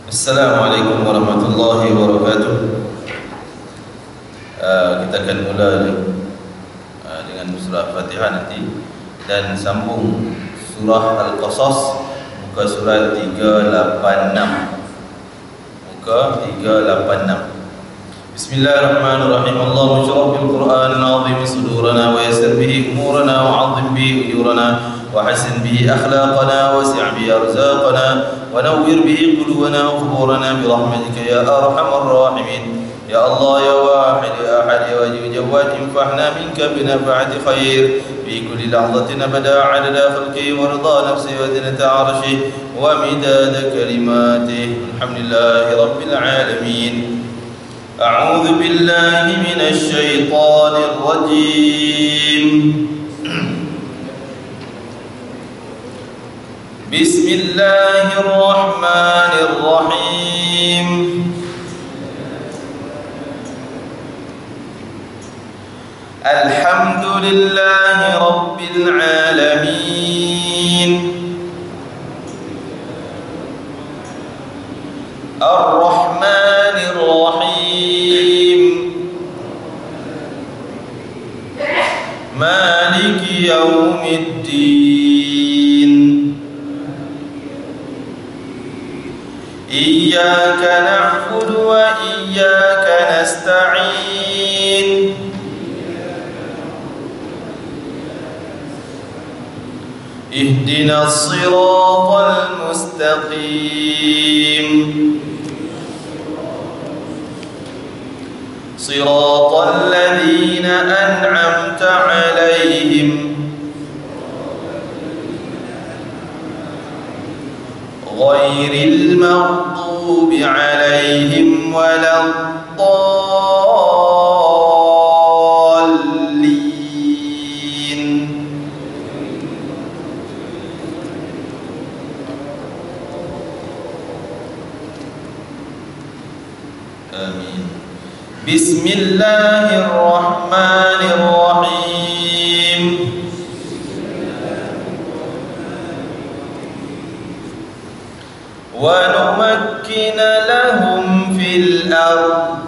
Assalamualaikum warahmatullahi wabarakatuh. Kita akan mula dengan surah Fatihah nanti dan sambung surah Al-Qasas muka surat 386. Muka 386. Bismillahirrahmanirrahim. Allahumma syrah bil Qur'anil azim sudurana wa yassir bihi umurana wa 'azzim bihi ujurana وحسن به أخلاقنا وسع به أرزاقنا ونور به قلوبنا وقبورنا برحمتك يا أرحم الراحمين يا الله يا واحد يا أحد يا واجب جواد انفعنا منك بنفعة خير في كل لحظة أبدا عدد خلقه ورضا نفسه وزنة عرشه ومداد كلماته الحمد لله رب العالمين أعوذ بالله من الشيطان الرجيم بسم الله الرحمن الرحيم الحمد لله رب العالمين الرحمن الرحيم مالك يوم الدين إياك نعبد وإياك نستعين اهدنا الصراط المستقيم صراط الذين أنعمت عليهم غير المغضوب عليهم ولا الضالين آمين بسم الله الرحمن الرحيم ونمكن لهم في الأرض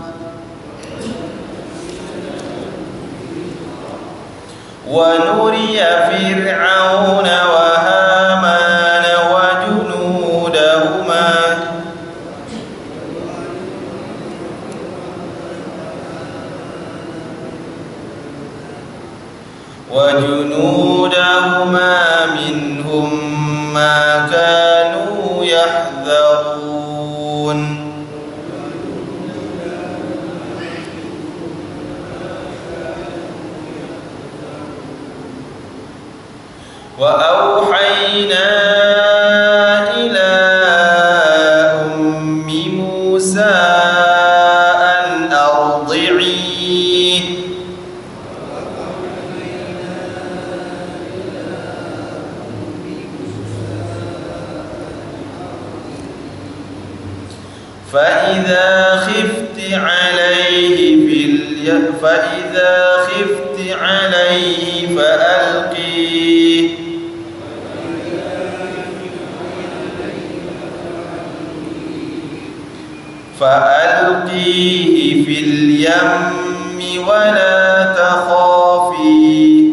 ونري فرعون وهامان وجنودهما منهم ما كانوا يحذرون وأوحينا إلى أم موسى أن أرضعيه فإذا خفت عليه فألقيه في اليم ولا تخافي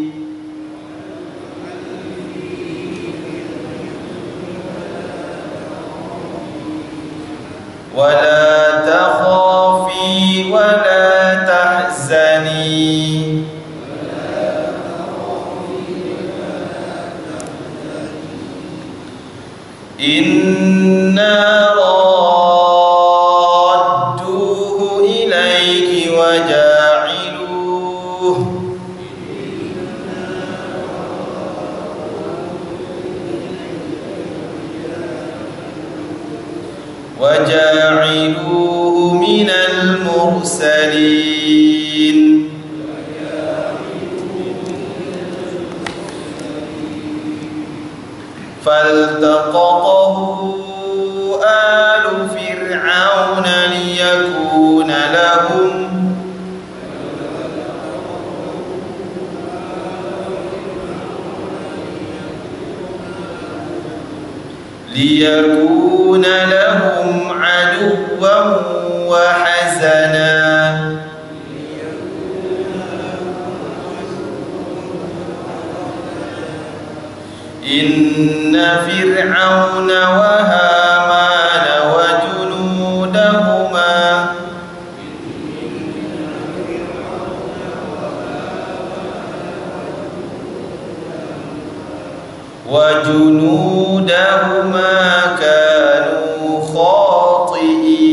ولا تحزني إنا رادوه إليك وجاعلوه من المرسلين فالتقطه آل فرعون ليكون لهم وحسنا إن فرعون وهامان وجنودهما كانوا خاطئين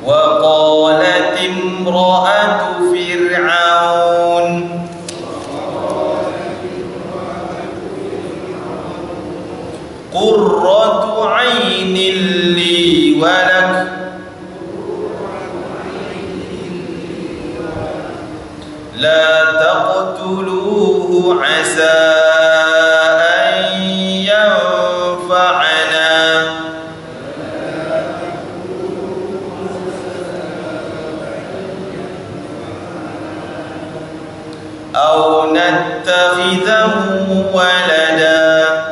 وقالت امرأة فرعون قرة عين لي ولك لا تقتلوه عسى أن ينفعنا أو نتخذه ولدا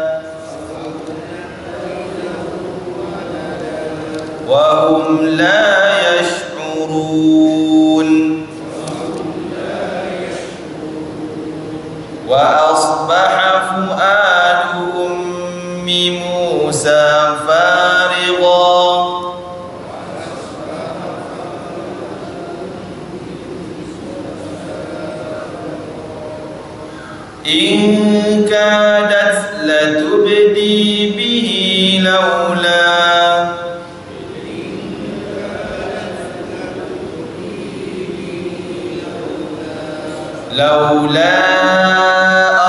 وهم لا يشعرون وأصبح فؤاد أم موسى فارغا إن كادت لتبدي به لولا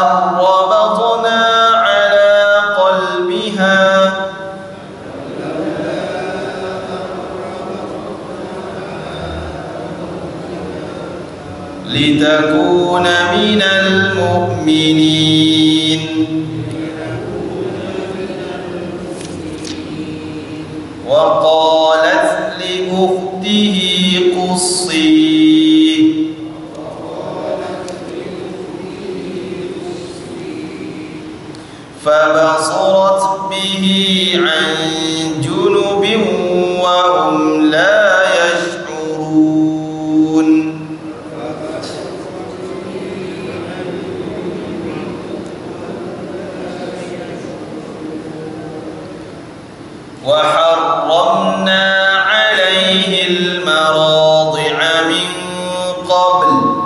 أن ربطنا على قلبها لتكون من المؤمنين وقالت لأخته قصيه فبصرت به عن جنب وهم لا يشعرون وحرمنا عليه المراضع من قبل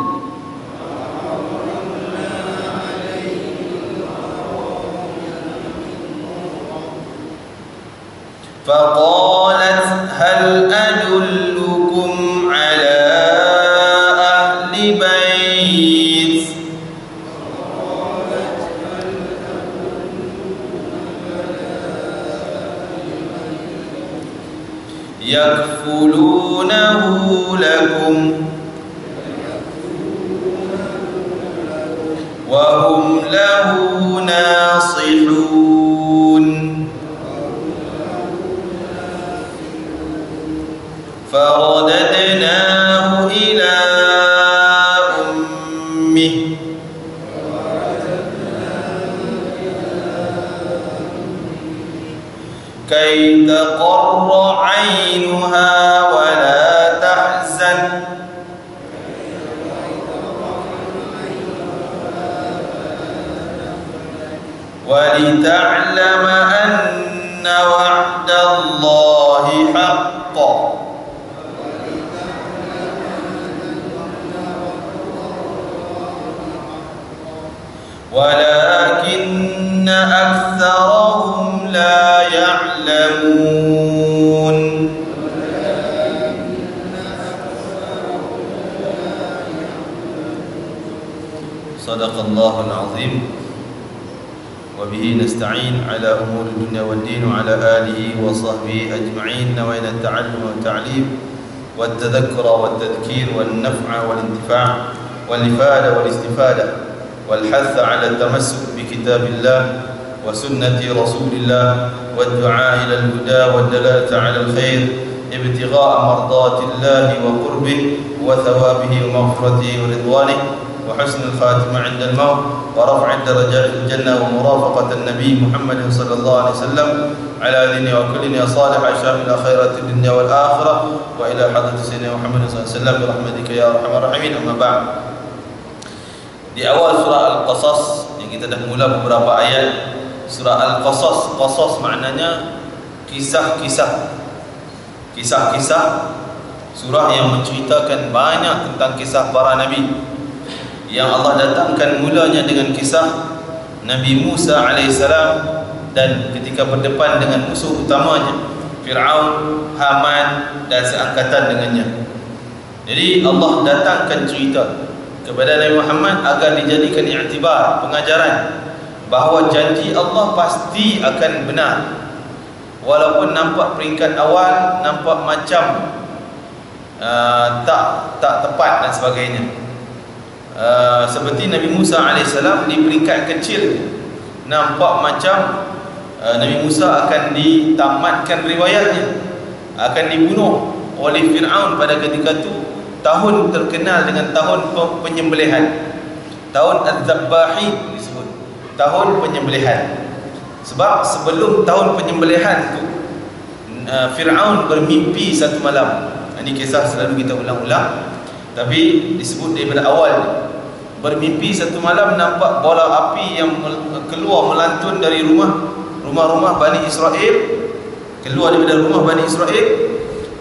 فقالت هل أدلكم على أهل بيت يكفلونه لكم وهم له ناصحون فرددناه إلى أمه كي تقر عينها ولا تحزن ولتعلم أن وعد الله حق ولكن أكثرهم لا يعلمون صدق الله العظيم وبه نستعين على أمور الدنيا والدين وعلى آله وصحبه أجمعين نوينا التعلم والتعليم والتذكر والتذكير والنفع والانتفاع والإفادة والاستفادة والحث على التمسك بكتاب الله وسنة رسول الله والدعاء إلى الهدى والدلالة على الخير ابتغاء مرضات الله وقربه وثوابه ومغفرته ورضوانه وحسن الخاتمة عند الموت ورفع الدرجات في الجنة ومرافقة النبي محمد صلى الله عليه وسلم على دين وكل صالح شامل خيرات الدنيا والآخرة وإلى حضرة سيدنا محمد صلى الله عليه وسلم برحمتك يا أرحم الراحمين. أما بعد, di awal surah Al-Qasas yang kita dah mula beberapa ayat surah Al-Qasas. Qasas maknanya kisah-kisah, surah yang menceritakan banyak tentang kisah para nabi, yang Allah datangkan mulanya dengan kisah Nabi Musa alaihissalam dan ketika berdepan dengan musuh utamanya Fir'aun, Haman dan seangkatan dengannya. Jadi Allah datangkan cerita kepada Nabi Muhammad agar dijadikan i'tibar, pengajaran bahawa janji Allah pasti akan benar, walaupun nampak peringkat awal nampak macam tak tepat dan sebagainya. Seperti Nabi Musa alaihissalam di peringkat kecil nampak macam Nabi Musa akan ditamatkan riwayatnya, akan dibunuh oleh Fir'aun pada ketika itu. Tahun terkenal dengan tahun penyembelihan, tahun Az-Zabbahin disebut, tahun penyembelihan. Sebab sebelum tahun penyembelihan itu Fir'aun bermimpi satu malam. Ini kisah selalu kita ulang-ulang, tapi disebut daripada awal. Bermimpi satu malam nampak bola api yang keluar melantun dari rumah-rumah Bani Israel, keluar daripada rumah Bani Israel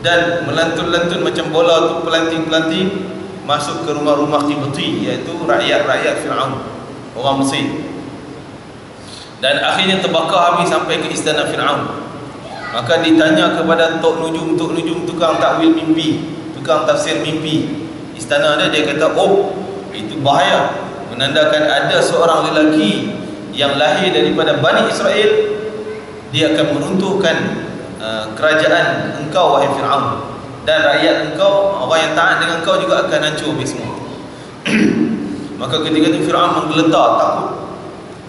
dan melantun-lantun macam bola tu, pelanting-pelanting masuk ke rumah-rumah Qibti, iaitu rakyat-rakyat Fir'aun, orang Mesir. Dan akhirnya terbakar habis sampai ke istana Fir'aun. Maka ditanya kepada Tok Nujum, tukang takwil mimpi, tukang tafsir mimpi istana dia kata, oh itu bahaya, menandakan ada seorang lelaki yang lahir daripada Bani Israel, dia akan meruntuhkan kerajaan engkau wahai Fir'aun, dan rakyat engkau, orang yang taat dengan engkau juga akan hancur habis semua. Maka ketika itu Fir'aun menggeletar, takut.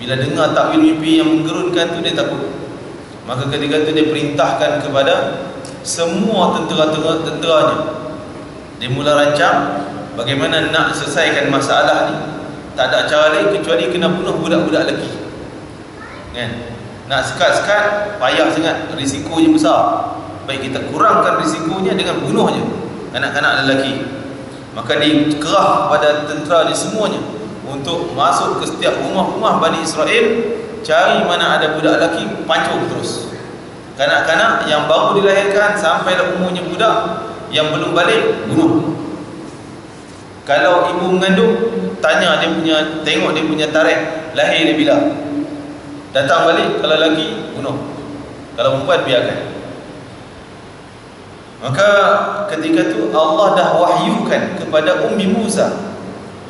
Bila dengar takwil mimpi yang menggerunkan tu, dia takut. Maka ketika itu dia perintahkan kepada semua tentera-tenteranya, dia mula rancang bagaimana nak selesaikan masalah ni. Tak ada cara lain kecuali kena bunuh budak-budak lelaki, kan? Nak sekat-sekat payah sangat, risikonya besar. Baik, kita kurangkan risikonya dengan bunuh je anak-anak lelaki. Maka dikerah pada tentera ni semuanya untuk masuk ke setiap rumah-rumah Bani Israel, cari mana ada budak lelaki, pancung terus. Kanak-kanak yang baru dilahirkan sampailah umurnya budak yang belum balik, bunuh. Kalau ibu mengandung, tanya dia punya, tengok dia punya tarikh lahir dia bila, datang balik, kalau lelaki bunuh, kalau perempuan biarkan. Maka ketika itu Allah dah wahyukan kepada Ummi Musa,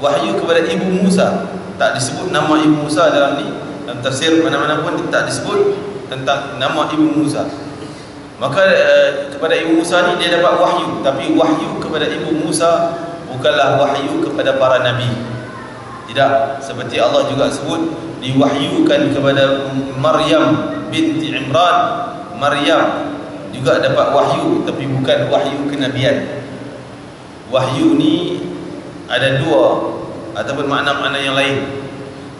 wahyu kepada ibu Musa. Tak disebut nama ibu Musa dalam ni, dalam tafsir mana-mana pun tak disebut tentang nama ibu Musa. Maka kepada ibu Musa ni dia dapat wahyu, tapi wahyu kepada ibu Musa bukanlah wahyu kepada para nabi. Tidak, seperti Allah juga sebut diwahyukan kepada Maryam binti Imran. Maryam juga dapat wahyu, tapi bukan wahyu kenabian. Wahyu ni ada dua ataupun makna-makna yang lain.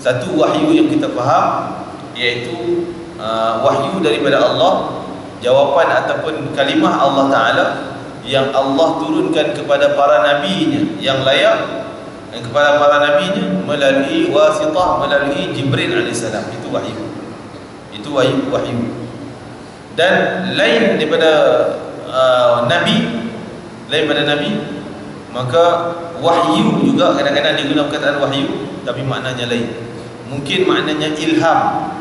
Satu wahyu yang kita faham, iaitu wahyu daripada Allah, jawapan ataupun kalimah Allah Ta'ala yang Allah turunkan kepada para nabinya yang layak, dan kepada para nabinya melalui wasitah, melalui Jibril alaihissalam. Itu wahyu. Itu wahyu. Dan lain daripada nabi, maka wahyu juga kadang-kadang digunakan perkataan wahyu, tapi maknanya lain. Mungkin maknanya ilham.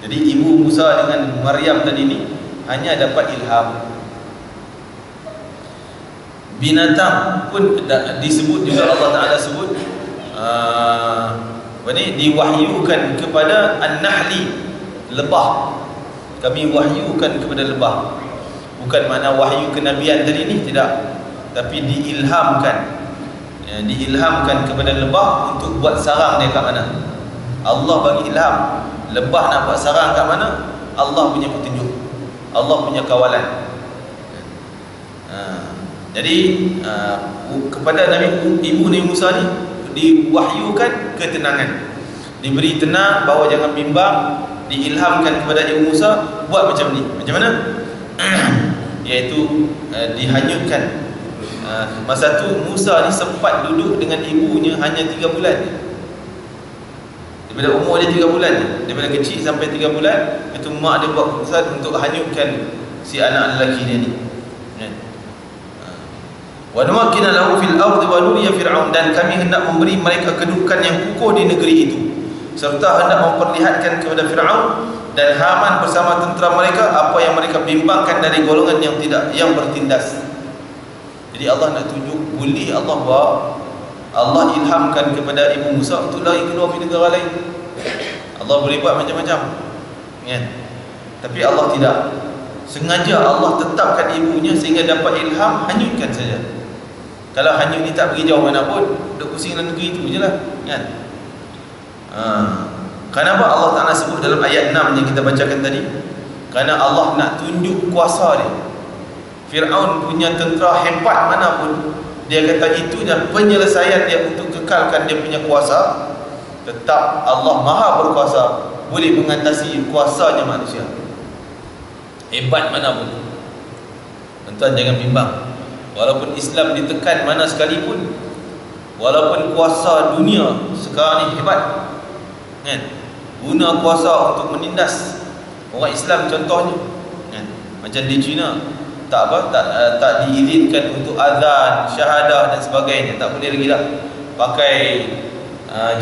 Jadi ibu Musa dengan Maryam tadi ni hanya dapat ilham. Binatang pun disebut juga, Allah Ta'ala sebut diwahyukan kepada An-Nahli, lebah. Kami wahyukan kepada lebah. Bukan makna wahyu kenabian tadi ni, tidak, tapi diilhamkan. Diilhamkan kepada lebah untuk buat sarang dia kat mana. Allah bagi ilham, lebah nak buat sarang kat mana, Allah punya petunjuk, Allah punya kawalan. Jadi kepada Ibu Nabi Musa ni diwahyukan ketenangan, diberi tenang bahawa jangan bimbang, diilhamkan kepada Ibu Musa buat macam ni. Macam mana? Iaitu dihanyutkan. Masa tu Musa ni sempat duduk dengan ibunya hanya 3 bulan. Daripada umur dia 3 bulan, daripada kecil sampai 3 bulan, itu mak dia buat keputusan untuk hanyutkan si anak lelaki dia ni. Wa numakkina lahu fil ardi wa nuriya fir'aun, dan kami hendak memberi mereka kedudukan yang kukuh di negeri itu, serta hendak memperlihatkan kepada Fir'aun dan Haman bersama tentera mereka apa yang mereka bimbangkan dari golongan yang bertindas. Jadi Allah nak tunjuk, boleh Allah buat, Allah ilhamkan kepada Ibu Musa untuk lari keluar ke negara lain. Allah boleh buat macam-macam, kan? Tapi Allah tidak. Sengaja Allah tetapkan ibunya sehingga dapat ilham, hanyutkan saja. Kalau hanyut ni tak pergi jauh mana pun, duduk pusing dalam negeri itu je lah, kan? Kenapa Allah Ta'ala sebut dalam ayat 6 yang kita bacakan tadi? Kerana Allah nak tunjuk kuasa dia. Fir'aun punya tentera hebat mana pun, dia kata itu dah penyelesaian dia untuk kekalkan dia punya kuasa. Tetap Allah Maha berkuasa, boleh mengatasi kuasanya manusia, hebat mana pun. Tuan-tuan jangan bimbang. Walaupun Islam ditekan mana sekalipun, walaupun kuasa dunia sekarang ni hebat, kan? Guna kuasa untuk menindas orang Islam contohnya, kan? Macam di China, tak diizinkan untuk azan, syahadah dan sebagainya, tak boleh lagi dah. Pakai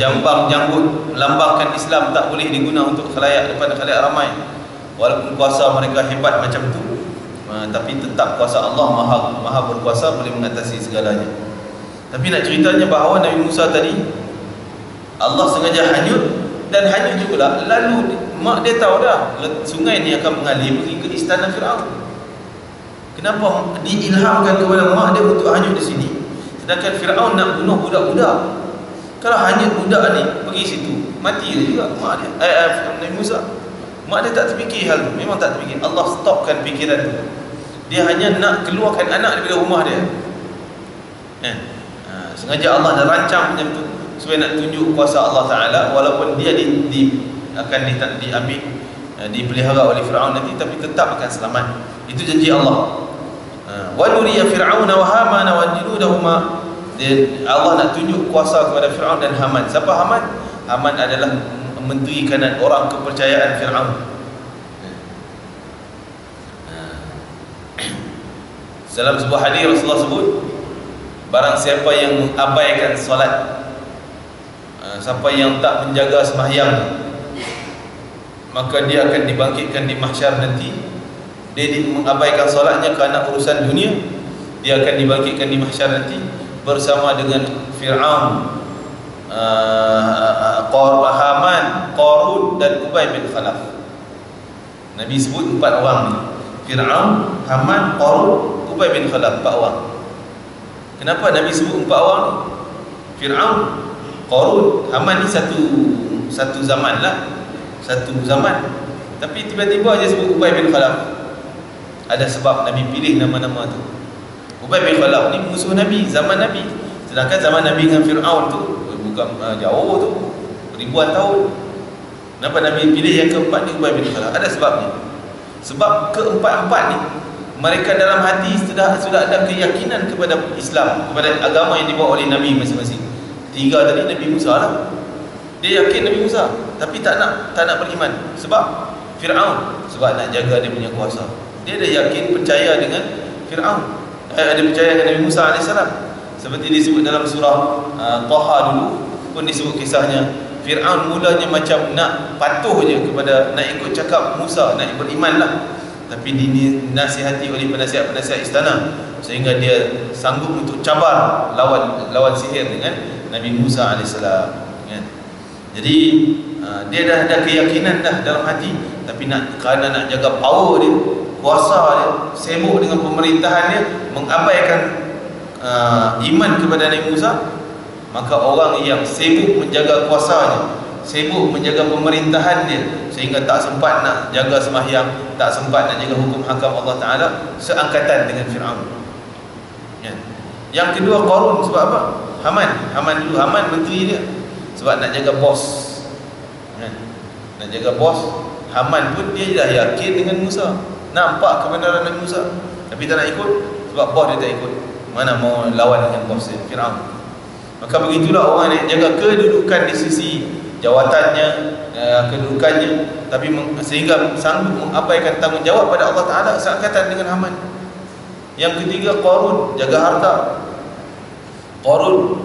jambang janggut lambangkan Islam tak boleh diguna untuk khalayak, depan khalayak ramai. Walaupun kuasa mereka hebat macam tu, tapi tetap kuasa Allah maha berkuasa, boleh mengatasi segalanya. Tapi nak ceritanya bahawa Nabi Musa tadi Allah sengaja hanyut, dan hanyut juga lalu mak dia tahu dah sungai ni akan mengalir pergi ke istana Fir'aun. Kenapa diilhamkan kepada mak dia untuk hanyut di sini, sedangkan Fir'aun nak bunuh budak-budak? Kalau hanyut budak ni pergi situ, mati dia juga mak dia, Nabi Musa. Mak dia tak terfikir hal tu, memang tak terfikir. Allah stopkan fikiran tu. Dia hanya nak keluarkan anak daripada rumah dia, sengaja Allah dah rancang macam tu supaya nak tunjuk kuasa Allah Ta'ala. Walaupun dia akan diambil, dipelihara oleh Fir'aun nanti, tapi tetap akan selamat. Itu janji Allah. Wa nuriya Fir'aun wa Haman wa junudahuma, Allah nak tunjuk kuasa kepada Fir'aun dan Haman. Siapa Haman? Haman adalah menteri kanan, orang kepercayaan Fir'aun. Dalam sebuah hadis Rasulullah sebut, barang siapa yang mengabaikan solat, siapa yang tak menjaga sembahyang, maka dia akan dibangkitkan di mahsyar nanti. Dia mengabaikan solatnya kerana urusan dunia, dia akan dibangkitkan di mahsyar nanti bersama dengan Fir'aun, Haman, Qarun dan Ubay bin Khalaf. Nabi sebut 4 orang ni: Fir'aun, Haman, Qarun, Ubay bin Khalaf, 4 orang. Kenapa Nabi sebut 4 orang ni? Fir'aun, Qarun, Haman ni satu zaman lah, satu zaman. Tapi tiba-tiba je sebut Ubay bin Khalaf. Ada sebab Nabi pilih nama-nama tu. Ubay bin Khalaf ni musuh Nabi, zaman Nabi. Sedangkan zaman Nabi dengan Fir'aun tu bukan jauh tu, ribuan tahun. Kenapa Nabi pilih yang keempat ni, Ubay bin Khalaf? Ada sebabnya. Sebab keempat-empat ni, mereka dalam hati sudah ada keyakinan kepada Islam, kepada agama yang dibawa oleh Nabi masing-masing. 3 tadi Nabi Musa lah, dia yakin Nabi Musa, tapi tak nak beriman. Sebab Fir'aun, sebab nak jaga dia punya kuasa. Dia ada yakin, percaya dengan Fir'aun, ada percaya dengan Nabi Musa AS. Seperti disebut dalam surah Taha dulu pun disebut kisahnya. Fir'aun mulanya macam nak patuh je kepada, nak ikut cakap Musa, nak beriman lah, tapi dinasihati oleh penasihat-penasihat istana sehingga dia sanggup untuk cabar lawan sihir dengan Nabi Musa AS, kan? Jadi dia dah ada keyakinan dah dalam hati, tapi kerana nak jaga power dia, kuasa dia, sibuk dengan pemerintahan dia, mengabaikan iman kepada Nabi Musa. Maka orang yang sibuk menjaga kuasanya, sibuk menjaga pemerintahan dia, sehingga tak sempat nak jaga sembahyang, tak sempat nak jaga hukum hakam Allah Ta'ala, seangkatan dengan Fir'aun, ya. Yang kedua Qarun. Sebab apa? Haman dulu, Haman menteri dia. Sebab nak jaga bos. Nak jaga bos. Haman pun dia dah yakin dengan Musa. Nampak kebenaran Nabi Musa. Tapi tak nak ikut. Sebab bos dia tak ikut. Mana mau lawan dengan bos dia, Firaun. Maka begitulah orang yang jaga kedudukan di sisi jawatannya, kedudukannya, tapi sehingga sanggup mengabaikan tanggungjawab pada Allah Ta'ala seangkatan dengan Haman. Yang ketiga, Qarun, jaga harta. Qarun,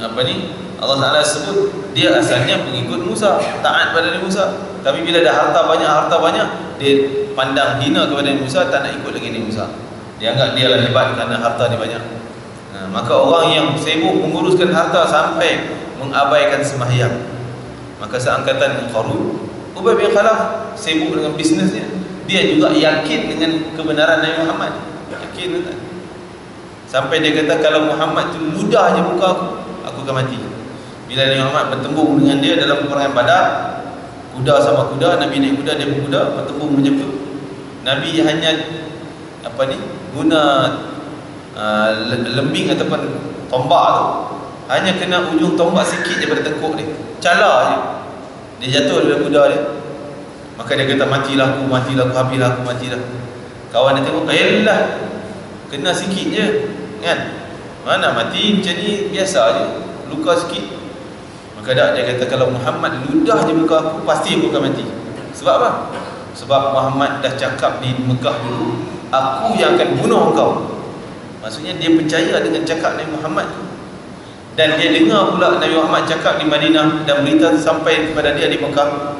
Allah Ta'ala sebut dia asalnya pengikut Musa, taat pada Nabi Musa. Tapi bila dah harta banyak, dia pandang hina kepada Nabi Musa, tak nak ikut lagi Nabi Musa. Dia anggap dia lah hebat kerana harta dia banyak. Maka orang yang sibuk menguruskan harta sampai mengabaikan sembahyang, maka seangkatan Qarun. Ubay bin Khalaf sibuk dengan bisnesnya. Dia juga yakin dengan kebenaran Nabi Muhammad. Yakin tak? Sampai dia kata, kalau Muhammad tu ludah je muka aku akan mati. Bila Nabi Muhammad bertembung dengan dia dalam peperangan Badar, kuda sama kuda, Nabi naik kuda, dia berkuda, bertembung menyebut. Nabi hanya guna lembing ataupun tombak tu, hanya kena ujung tombak sikit je pada tengkuk dia, cala je, dia jatuh dalam kuda dia. Maka dia kata, matilah aku, habislah aku, matilah. Kawan dia tengok, lah, kena sikit je kan, mana mati macam ni, biasa je, luka sikit. Maka dia kata, kalau Muhammad ludah je muka aku, pasti aku akan mati. Sebab apa? Sebab Muhammad dah cakap di Mekah dulu, aku yang akan bunuh engkau. Maksudnya dia percaya dengan cakap Nabi Muhammad. Dan dia dengar pula Nabi Muhammad cakap di Madinah, dan berita sampai kepada dia di Mekah,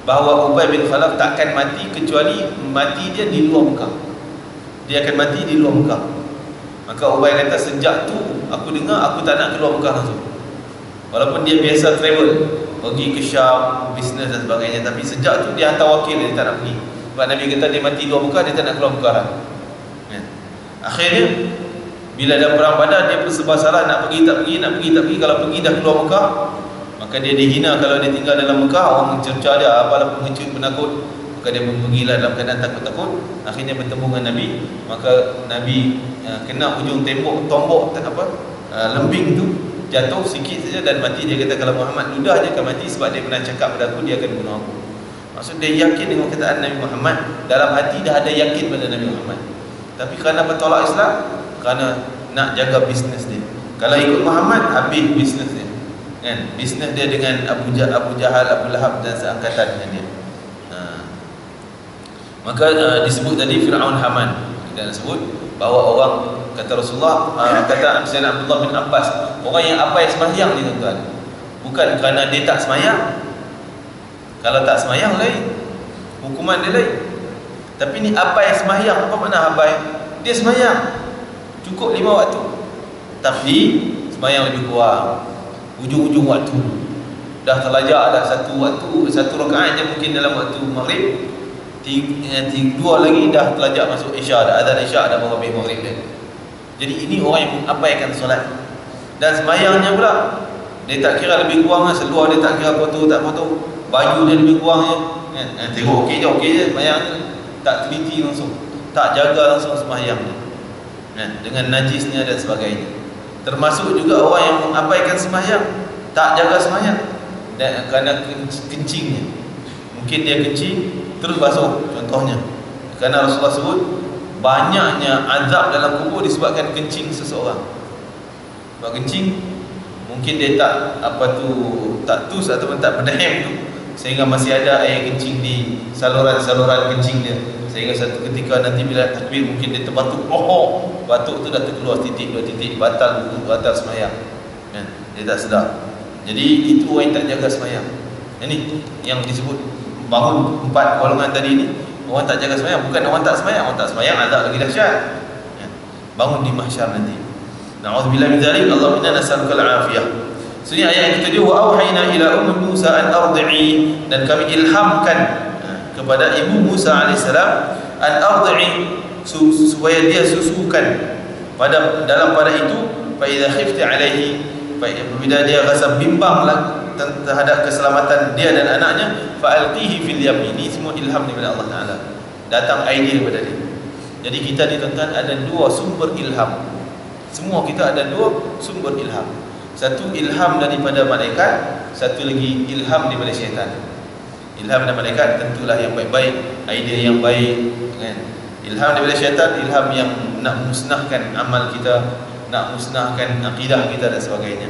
bahawa Ubay bin Khalaf takkan mati kecuali mati dia di luar Mekah. Dia akan mati di luar Mekah. Maka Ubay kata, sejak tu aku dengar, aku tak nak keluar Mekah langsung. Walaupun dia biasa travel, pergi ke Syam, bisnes dan sebagainya, tapi sejak tu dia hantar wakil, dia tak nak pergi. Sebab Nabi kata dia mati luar Mekah, dia tak nak keluar Mekah. Akhirnya bila ada perang Badar, dia berserba salah, nak pergi tak pergi. Kalau pergi dah keluar Mekah, maka dia dihina. Kalau dia tinggal dalam Mekah, orang mencerca dia, apalah pengecut, penakut. Maka dia pergilah dalam keadaan takut-takut. Akhirnya bertemu dengan Nabi. Maka Nabi kena ujung tembok, tombok lembing tu, jatuh sikit saja dan mati. Dia kata, kalau Muhammad ludah je akan mati, sebab dia pernah cakap pada aku, dia akan bunuh aku. Maksud dia yakin dengan kataan Nabi Muhammad. Dalam hati dah ada yakin pada Nabi Muhammad. Tapi kerana bertolak Islam, kerana nak jaga bisnes dia. Kalau ikut Muhammad, habis bisnes dia kan? Bisnes dia dengan Abu Jahal, Abu Lahab dan seangkatan dengan dia. Maka disebut tadi Fir'aun, Haman. Kita sebut bahawa orang, kata Rasulullah, kata Sayyidina Abdullah bin Abbas, orang yang abai sembahyang ni tuan-tuan, bukan kerana dia tak sembahyang. Kalau tak sembahyang lain, hukuman dia lain. Tapi ni abai sembahyang. Apa makna abai? Dia sembahyang cukup 5 waktu, tapi sembahyang lebih kurang, ujung-ujung waktu dah terlajak dah satu rakaat je mungkin dalam waktu maghrib, 2 lagi dah terlajak masuk Isya, dah azan Isya, dah baru habis maghrib dia. Jadi ini orang yang mengabaikan solat. Dan sembahyangnya pula, dia tak kira lebih kurang lah, seluar dia tak kira kotor tak kotor, baju dia lebih kurang je kan? Tengok okey je sembahyangnya, tak teliti langsung, tak jaga langsung sembahyangnya dengan najisnya dan sebagainya. Termasuk juga orang yang mengabaikan sembahyang, tak jaga sembahyang, dan kerana kencingnya, mungkin dia kencing terus basuh contohnya. Kerana Rasulullah sebut banyaknya azab dalam kubur disebabkan kencing seseorang. Sebab kencing, mungkin dia tak tus ataupun tak berdahem tu, sehingga masih ada air kencing di saluran kencing dia, sehingga satu ketika nanti bila takbir mungkin dia terbatuk, batuk tu dah terkeluar titik 2 titik, batal sembahyang kan? Dia tak sedar. Jadi itu orang yang tak jaga sembahyang. Ini yang disebut bangun 4 golongan tadi ni, orang tak jaga sembahyang. Bukan orang tak sembahyang azab lagi dahsyat kan? Bangun di mahsyar nanti. Na'udzubillah min zalik. Allahumma inna nas'aluka al-afiyah. Sebenarnya ayat yang ketujuh, wa auhayna ila ummi Musa an ardi'i, dan kami ilhamkan kepada ibu Musa alaihissalam an ardi'i, supaya dia susukan dalam pada itu, fa idza khifti alaihi, bila dia rasa bimbang terhadap keselamatan dia dan anaknya, fa alqihi fil yam. Ini semua ilham daripada Allah Taala, datang idea daripada dia. Jadi kita ni tuan-tuan ada 2 sumber ilham. Semua kita ada dua sumber ilham. Satu ilham daripada malaikat, satu lagi ilham daripada syaitan. Ilham daripada malaikat tentulah yang baik-baik, idea yang baik, kan? Ilham daripada syaitan, ilham yang nak musnahkan amal kita, nak musnahkan akidah kita dan sebagainya.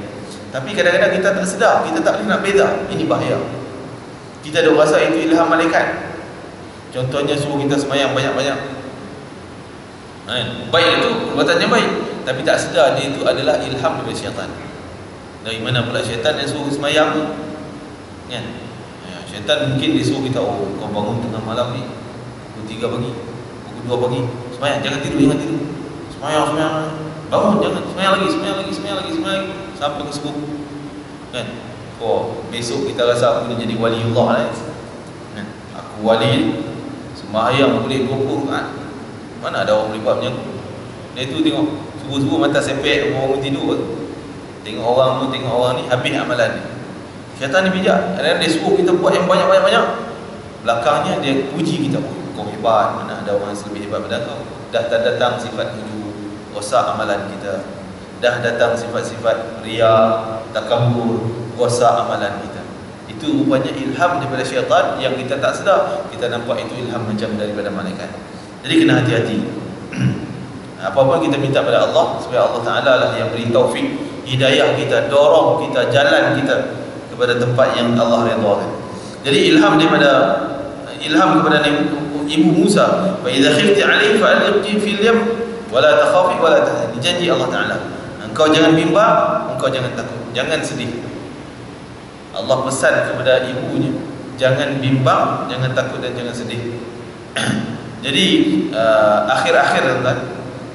Tapi kadang-kadang kita tak sedar, kita tak boleh nak beza. Ini bahaya. Kita dah rasa itu ilham malaikat. Contohnya suruh kita sembahyang banyak-banyak. Baik itu, perbuatannya baik, tapi tak sedar dia itu adalah ilham daripada syaitan. Dari mana pula syaitan yang suruh sembahyang tu? Kan? Syaitan mungkin dia suruh kita, oh kau bangun tengah malam ni pukul 3 pagi, pukul 2 pagi, sembahyang, jangan tidur, sembahyang, bangun, jangan, sembahyang lagi sampai ke subuh. Kan? Oh, besok kita rasa aku nak jadi waliullah lah. Kan? Aku wali, sembahyang boleh 20 rakaat. Mana ada orang boleh buat macam tu? Dia tu tengok subuh-subuh mata sepek, orang tidur. Tengok orang ni habis amalan ni. Syaitan ni bijak. Kadang-kadang dia suruh kita buat yang banyak-banyak. Belakangnya dia puji kita, oh, kau hebat, mana ada orang yang lebih hebat pada kau. Dah datang sifat ujub, rosak amalan kita. Dah datang sifat-sifat riya, takabur, rosak amalan kita. Itu rupanya ilham daripada syaitan yang kita tak sedar. Kita nampak itu ilham macam daripada malaikat. Jadi kena hati-hati. Apa-apa kita minta pada Allah, supaya Allah Ta'ala lah yang beri taufik, hidayah kita, dorong kita, jalan kita kepada tempat yang Allah redhakan. Jadi ilham kepada Ibu Musa, fa idza khifti 'alaihi fa'alqi fil yam wa la takhafi wa la tahzani. Janji Allah Ta'ala, engkau jangan bimbang, engkau jangan takut, jangan sedih. Allah pesan kepada ibunya, jangan bimbang, jangan takut dan jangan sedih. Jadi akhir-akhir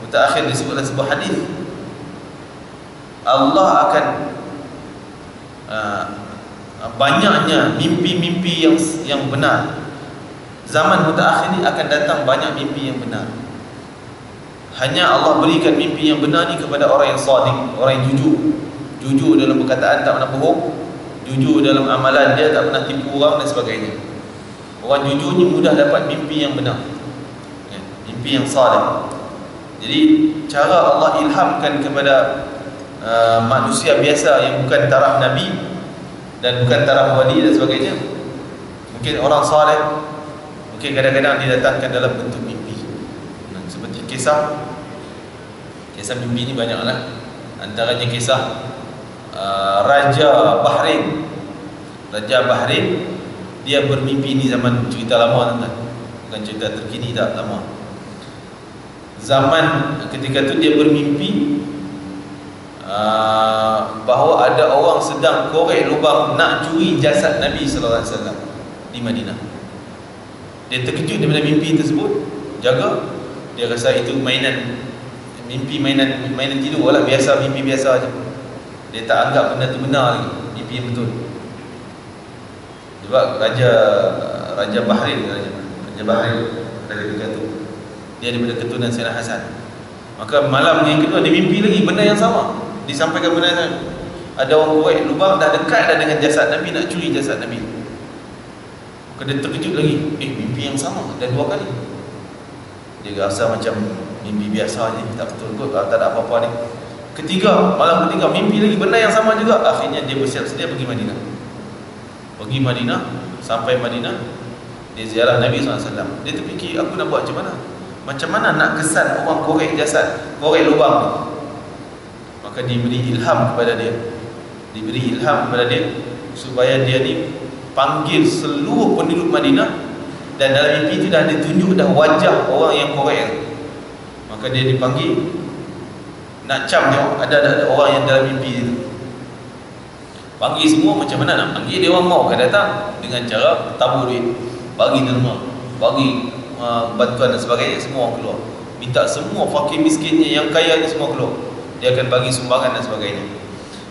mutakhir disebut dalam sebuah hadis, Allah akan banyaknya mimpi-mimpi yang benar. Zaman mutakhir ni akan datang banyak mimpi yang benar. Hanya Allah berikan mimpi yang benar ni kepada orang yang shadiq, orang yang jujur dalam perkataan, tak pernah bohong, jujur dalam amalan dia, tak pernah tipu orang dan sebagainya. Orang jujur ni mudah dapat mimpi yang benar, mimpi yang salih. Jadi cara Allah ilhamkan kepada manusia biasa yang bukan taraf Nabi dan bukan taraf wali dan sebagainya, mungkin orang salih, mungkin kadang-kadang didatangkan dalam bentuk mimpi. Seperti kisah mimpi ni banyaklah. Antaranya kisah Raja Bahrain. Dia bermimpi ni zaman cerita lama, bukan cerita terkini, tak lama. Zaman ketika tu dia bermimpi bahawa ada orang sedang korek lubang nak curi jasad Nabi sallallahu alaihi wasallam di Madinah. Dia terkejut daripada mimpi tersebut, jaga. Dia rasa itu mainan tidur lah, biasa, mimpi biasa aja. Dia tak anggap benda tu benar lagi, mimpi yang betul. Sebab Raja Bahrain pada ketika tu, dia daripada keturunan Sayyidina Hasan. Maka malam yang kedua dia mimpi lagi benda yang sama, disampaikan benda yang sama. Ada orang korek lubang dah dekat dah dengan jasad Nabi, nak curi jasad Nabi. Maka dia terkejut lagi, mimpi yang sama dah 2 kali. Dia rasa macam mimpi biasa je, tak betul kot, tak ada apa-apa ni. Malam ketiga mimpi lagi benda yang sama juga. Akhirnya dia bersiap sedia pergi Madinah. Sampai Madinah, dia ziarah Nabi SAW. Dia terfikir, aku nak buat macam mana nak kesan orang korek jasad, korek lubang ni. Maka diberi ilham kepada dia, supaya dia ni panggil seluruh penduduk Madinah, dan dalam mimpi itu dah ditunjuk dah wajah orang yang korek. Maka dia dipanggil, nak cam tengok ada orang yang dalam mimpi itu. Panggil semua, macam mana nak panggil dia orang mau kan datang, dengan cara tabur duit, bagi derma, bagi bantuan dan sebagainya. Semua orang keluar, minta semua fakir miskinnya, yang kaya ni semua keluar. Dia akan bagi sumbangan dan sebagainya.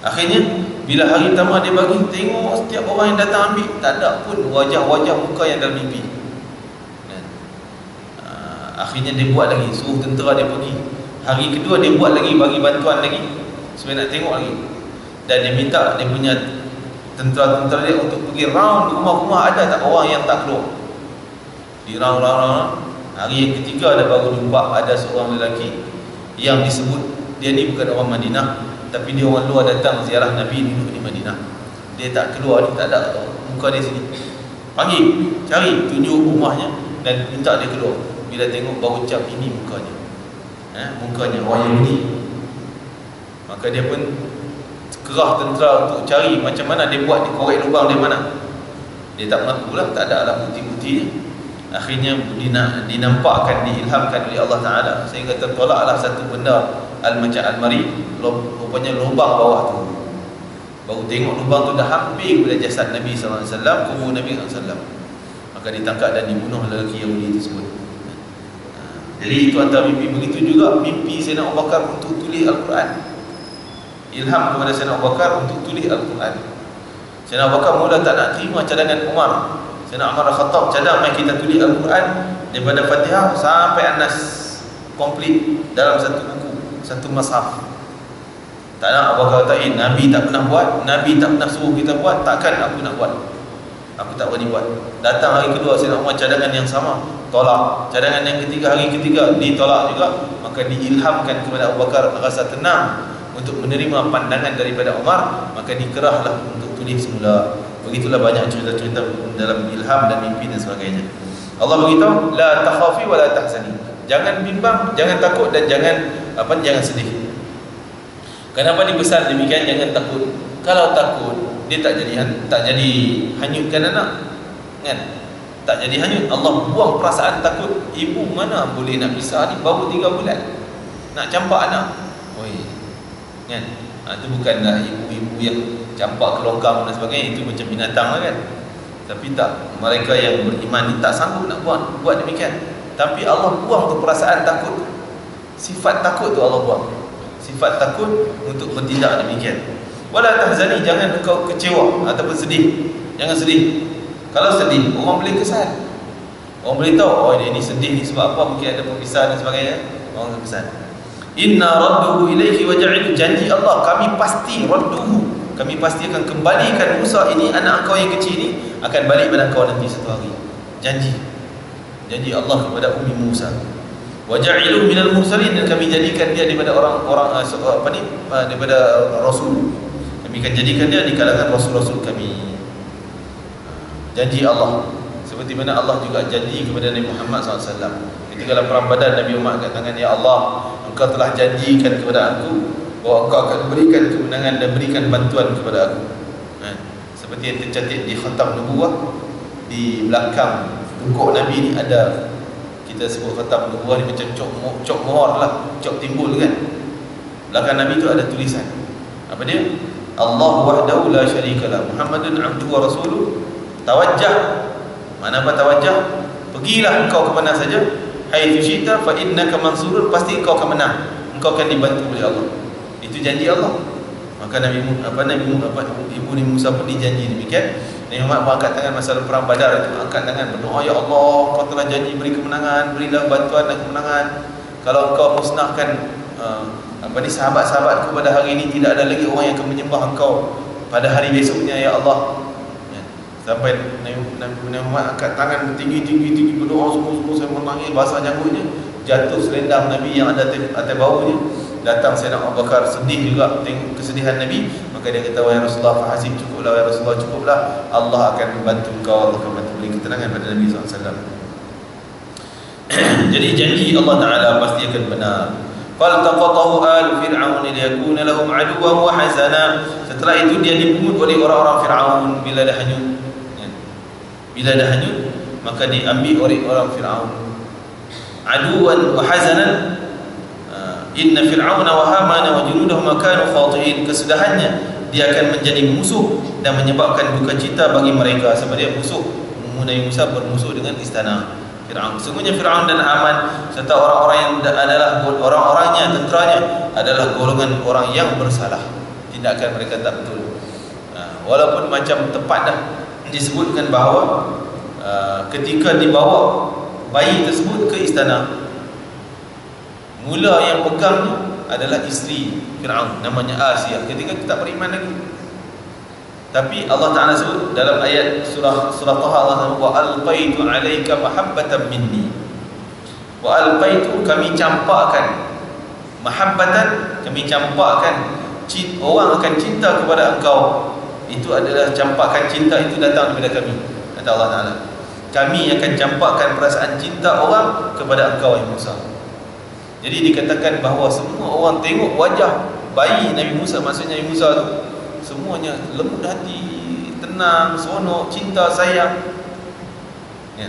Akhirnya bila hari pertama dia bagi, tengok setiap orang yang datang ambil, tak ada pun wajah-wajah muka yang dalam mimpi. Akhirnya dia buat lagi, suruh tentera dia pergi. Hari kedua dia buat lagi, bagi bantuan lagi, supaya nak tengok lagi. Dan dia minta dia punya tentera-tentera dia untuk pergi round rumah-rumah, ada tak orang yang tak keluar. Di round. Hari yang ketiga ada baru jumpa ada seorang lelaki yang disebut dia ni bukan orang Madinah, tapi dia orang luar datang ziarah Nabi duduk di Madinah. Dia tak keluar ni, tak ada muka dia sini. Panggil, cari, tunjuk rumahnya dan minta dia keluar. Bila tengok baru ucap ini mukanya, mukanya orang Yahudi. Maka dia pun kerah tentera untuk cari macam mana dia buat, dia korek lubang dia mana. Dia tak mengaku lah, tak ada bukti-buktinya. Akhirnya dinampakkan, diilhamkan oleh Allah Ta'ala, sehingga tertolaklah satu benda macam almari, rupanya lubang bawah tu. Baru tengok lubang tu dah hampir kepada jasad Nabi SAW, kubur Nabi SAW. Maka ditangkap dan dibunuh lelaki Yahudi tersebut. Jadi itu antara mimpi. Begitu juga mimpi Sayyidina Abu Bakar untuk tulis Al-Quran. Ilham kepada Sayyidina Abu Bakar untuk tulis Al-Quran. Sayyidina Abu Bakar mula tak nak terima cadangan Umar. Sayyidina Umar Al-Khattab, cadang mai kita tulis Al-Quran daripada Fatihah sampai An-Nas komplit dalam satu buku, satu mushaf. Tak nak. Abu Bakar kata, Nabi tak pernah buat, Nabi tak pernah suruh kita buat, takkan aku nak buat. Aku tak berani buat. Datang hari kedua Sayyidina Umar, cadangan yang sama, tolak. Cadangan yang ketiga, hari ketiga ditolak juga. Maka diilhamkan kepada Abu Bakar rasa tenang untuk menerima pandangan daripada Umar, maka dikerahlah untuk tulis semula. Begitulah banyak cerita-cerita dalam ilham dan mimpi dan sebagainya. Allah beritahu, la takhafi wa la tahzani. Jangan bimbang, jangan takut dan jangan sedih. Kenapa dipesan demikian? Jangan takut. Kalau takut, dia tak jadi hanyutkan anak, kan? Tak jadi hanyut. Allah buang perasaan takut. Ibu mana boleh nak pisah ni, baru 3 bulan nak campak anak. Oi, kan? Itu bukanlah ibu-ibu yang campak ke longkang dan sebagainya. Itu macam binatang lah, kan? Tapi tak, mereka yang beriman ni tak sanggup nak buat demikian. Tapi Allah buang tu perasaan takut. Sifat takut tu Allah buang. Sifat takut untuk bertindak demikian. Wala tahzani, jangan engkau kecewa ataupun sedih. Jangan sedih. Kalau sedih, orang boleh kesal. Orang boleh tahu, oh dia ni sedih ni sebab apa, mungkin ada perpisahan dan sebagainya. Orang akan kesal. Inna radduhu ilaihi wa ja'ilu, janji Allah, kami pasti radduhu, kami pasti akan kembalikan Musa ini, anak engkau yang kecil ni akan balik pada engkau nanti satu hari. Janji Allah kepada Ummi Musa. Wa ja'ilu minal mursalin, dan kami jadikan dia daripada orang-orang daripada rasul. Kami akan jadikan dia di kalangan rasul-rasul kami. Janji Allah. Seperti mana Allah juga janji kepada Nabi Muhammad SAW. Ketika dalam perang Badar, Nabi Muhammad katakan, ya Allah, engkau telah janjikan kepada aku bahawa engkau akan berikan kemenangan dan berikan bantuan kepada aku. Seperti yang tercatat di khatam nubuwah, di belakang pungkuk Nabi ni ada, kita sebut khatam nubuwah ni macam cok mohor lah, cok timbul kan. Belakang Nabi tu ada tulisan. Apa dia? Allah wahdahu la syarikalah, Muhammadun abduhu wa rasuluh. Tawajjah. Mana apa tawajjah? Pergilah engkau ke mana saja, haitsu syi'ta fa innaka mansurun, pasti engkau akan menang, engkau akan dibantu oleh Allah. Itu janji Allah. Maka Ibu Nabi Musa pun dijanji demikian. Nabi Muhammad angkat tangan masa perang Badar itu, angkat tangan berdoa, ya Allah, kau telah janji beri kemenangan, berilah bantuan dan kemenangan. Kalau engkau musnahkan sahabat-sahabatku pada hari ini, tidak ada lagi orang yang akan menyembah engkau pada hari besoknya, ya Allah. Sampai Nabi Muhammad angkat tangan tinggi berdoa, semua saya menangis, basah janggutnya, jatuh selendang Nabi yang ada atas baunya. Datang Sayyidina Abu Bakar sedih juga tengok kesedihan Nabi, maka dia kata, wahai Rasulullah, fahasib, cukuplah wahai Rasulullah, cukuplah, Allah akan membantu kau, Allah akan membantu, beri ketenangan pada Nabi SAW. Jadi janji Allah Ta'ala pasti akan benar. Faltaqatahu alu fir'aun liyakuna lahum aduwwan wa hazana. Setelah itu dia dipungut oleh orang-orang Fir'aun. Bila dah hanyut, maka diambil oleh orang Fir'aun. Aduwan wa hazanan. Inna Fir'auna wa Hamana wa junudahum kanu khati'in. Kesudahannya dia akan menjadi musuh dan menyebabkan duka cita bagi mereka. Sebab dia musuh. Nabi Musa bermusuh dengan istana Fir'aun. Sesungguhnya Fir'aun dan Haman serta orang-orang yang adalah orang-orangnya, tenteranya adalah golongan orang yang bersalah. Tindakan mereka tak betul. Walaupun macam tepat dah disebutkan bahawa ketika dibawa bayi tersebut ke istana, mula yang pegangnya adalah isteri Fir'aun, namanya Asiyah. Ketika kita beriman lagi. Tapi Allah Ta'ala sebut dalam ayat surah Taha, Allah Ta'ala, wa alqaitu alaika mahabbatan minni. Wa alqaitu, kami campakkan mahabbatan, kami campakkan orang akan cinta kepada engkau. Itu adalah campakkan cinta itu datang daripada kami, kata Allah Ta'ala. Kami akan campakkan perasaan cinta orang kepada engkau, ya Musa. Jadi dikatakan bahawa semua orang tengok wajah bayi Nabi Musa, maksudnya Nabi Musa tu, semuanya lembut hati, tenang, seronok, cinta, sayang, ya.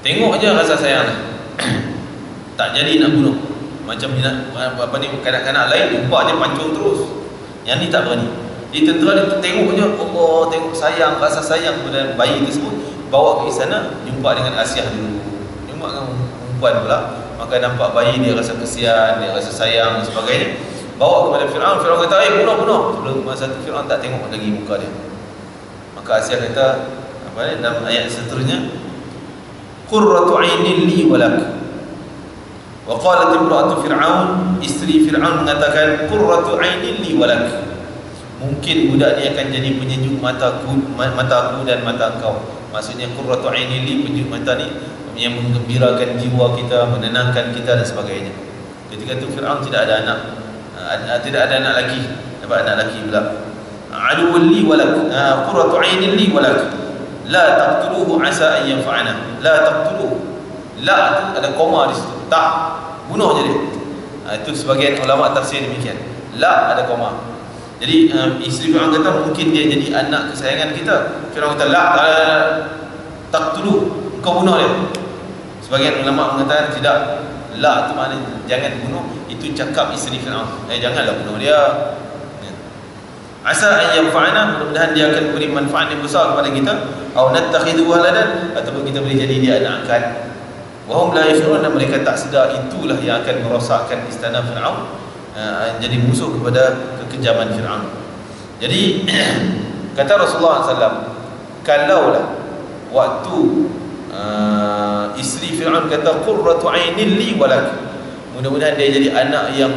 Tengok je rasa sayang. Tak jadi nak bunuh. Macam kanak-kanak lain jumpa je pancung terus. Yang ni tak berani. Di tentera dia tengok je, Allah, tengok sayang, rasa sayang kepada bayi tersebut, bawa ke istana, jumpa dengan Asiah dulu, jumpa dengan perempuan pula, maka nampak bayi, dia rasa kesian, dia rasa sayang dan sebagainya. Bawa kepada Fir'aun. Fir'aun kata, bunuh. Sebelum masa tu Fir'aun tak tengok lagi muka dia. Maka Asiah kata, dalam ayat seterusnya, qurratu 'ainin li wa lak. Wa qalat imra'atu Fir'aun, isteri Fir'aun mengatakan, qurratu 'ainin li wa lak. Mungkin budak ni akan jadi penyejuk mataku dan mata engkau. Maksudnya qurratu 'ainin li, penyejuk mata ni yang menggembirakan jiwa kita, menenangkan kita dan sebagainya. Ketika itu Fir'aun tidak ada anak, tidak ada anak lagi, dapat anak lagi pula. Aduwwun li wa lak, qurratu 'ainin li wa lak. La taqtuluhu asa an yanfa'ana. La taqtuluhu. La tu ada koma di situ. Tak, bunuh je dia. Itu sebagian ulama tafsir demikian. La ada koma. Jadi isteri Fir'aun kata mungkin dia jadi anak kesayangan kita. Fir'aun kata la taqtuluhu, kau bunuh dia. Sebagian ulama mengatakan tidak. La tu maknanya jangan bunuh. Itu cakap isteri Fir'aun. Janganlah bunuh dia. Asa an yanfa'ana, mudah-mudahan dia akan beri manfaat yang besar kepada kita. Au nattakhidhu waladan, ataupun kita boleh jadi dia anak angkat. Wa hum la yashurun, dan mereka tak sedar itulah yang akan merosakkan istana Fir'aun, jadi musuh kepada kekejaman Fir'aun. Jadi kata Rasulullah SAW, kalaulah waktu isteri Fir'aun kata qurratu 'ainin li wa lak, mudah-mudahan dia jadi anak yang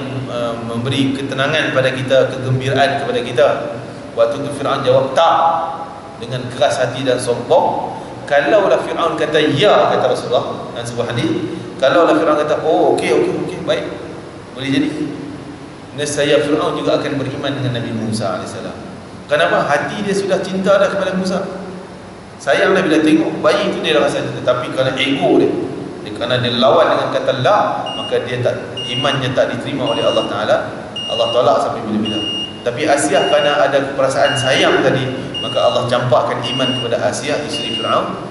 memberi ketenangan pada kita, kegembiraan kepada kita. Waktu itu Fir'aun jawab tak, dengan keras hati dan sombong. Kalaulah Fir'aun kata ya, kata Rasulullah dalam sebuah hadis, kalaulah Fir'aun kata okey, baik, boleh jadi, nescaya Fir'aun juga akan beriman dengan Nabi Musa AS. Kenapa? Hati dia sudah cinta dah kepada Musa, sayang dah bila tengok bayi itu, dia dah rasa. Tetapi kerana ego dia, kerana dia lawan dengan kata la, maka dia tak, imannya tak diterima oleh Allah Ta'ala. Allah tolak sampai bila-bila. Tapi Asiah kerana ada perasaan sayang tadi, maka Allah campakkan iman kepada Asiah, isteri Fir'aun.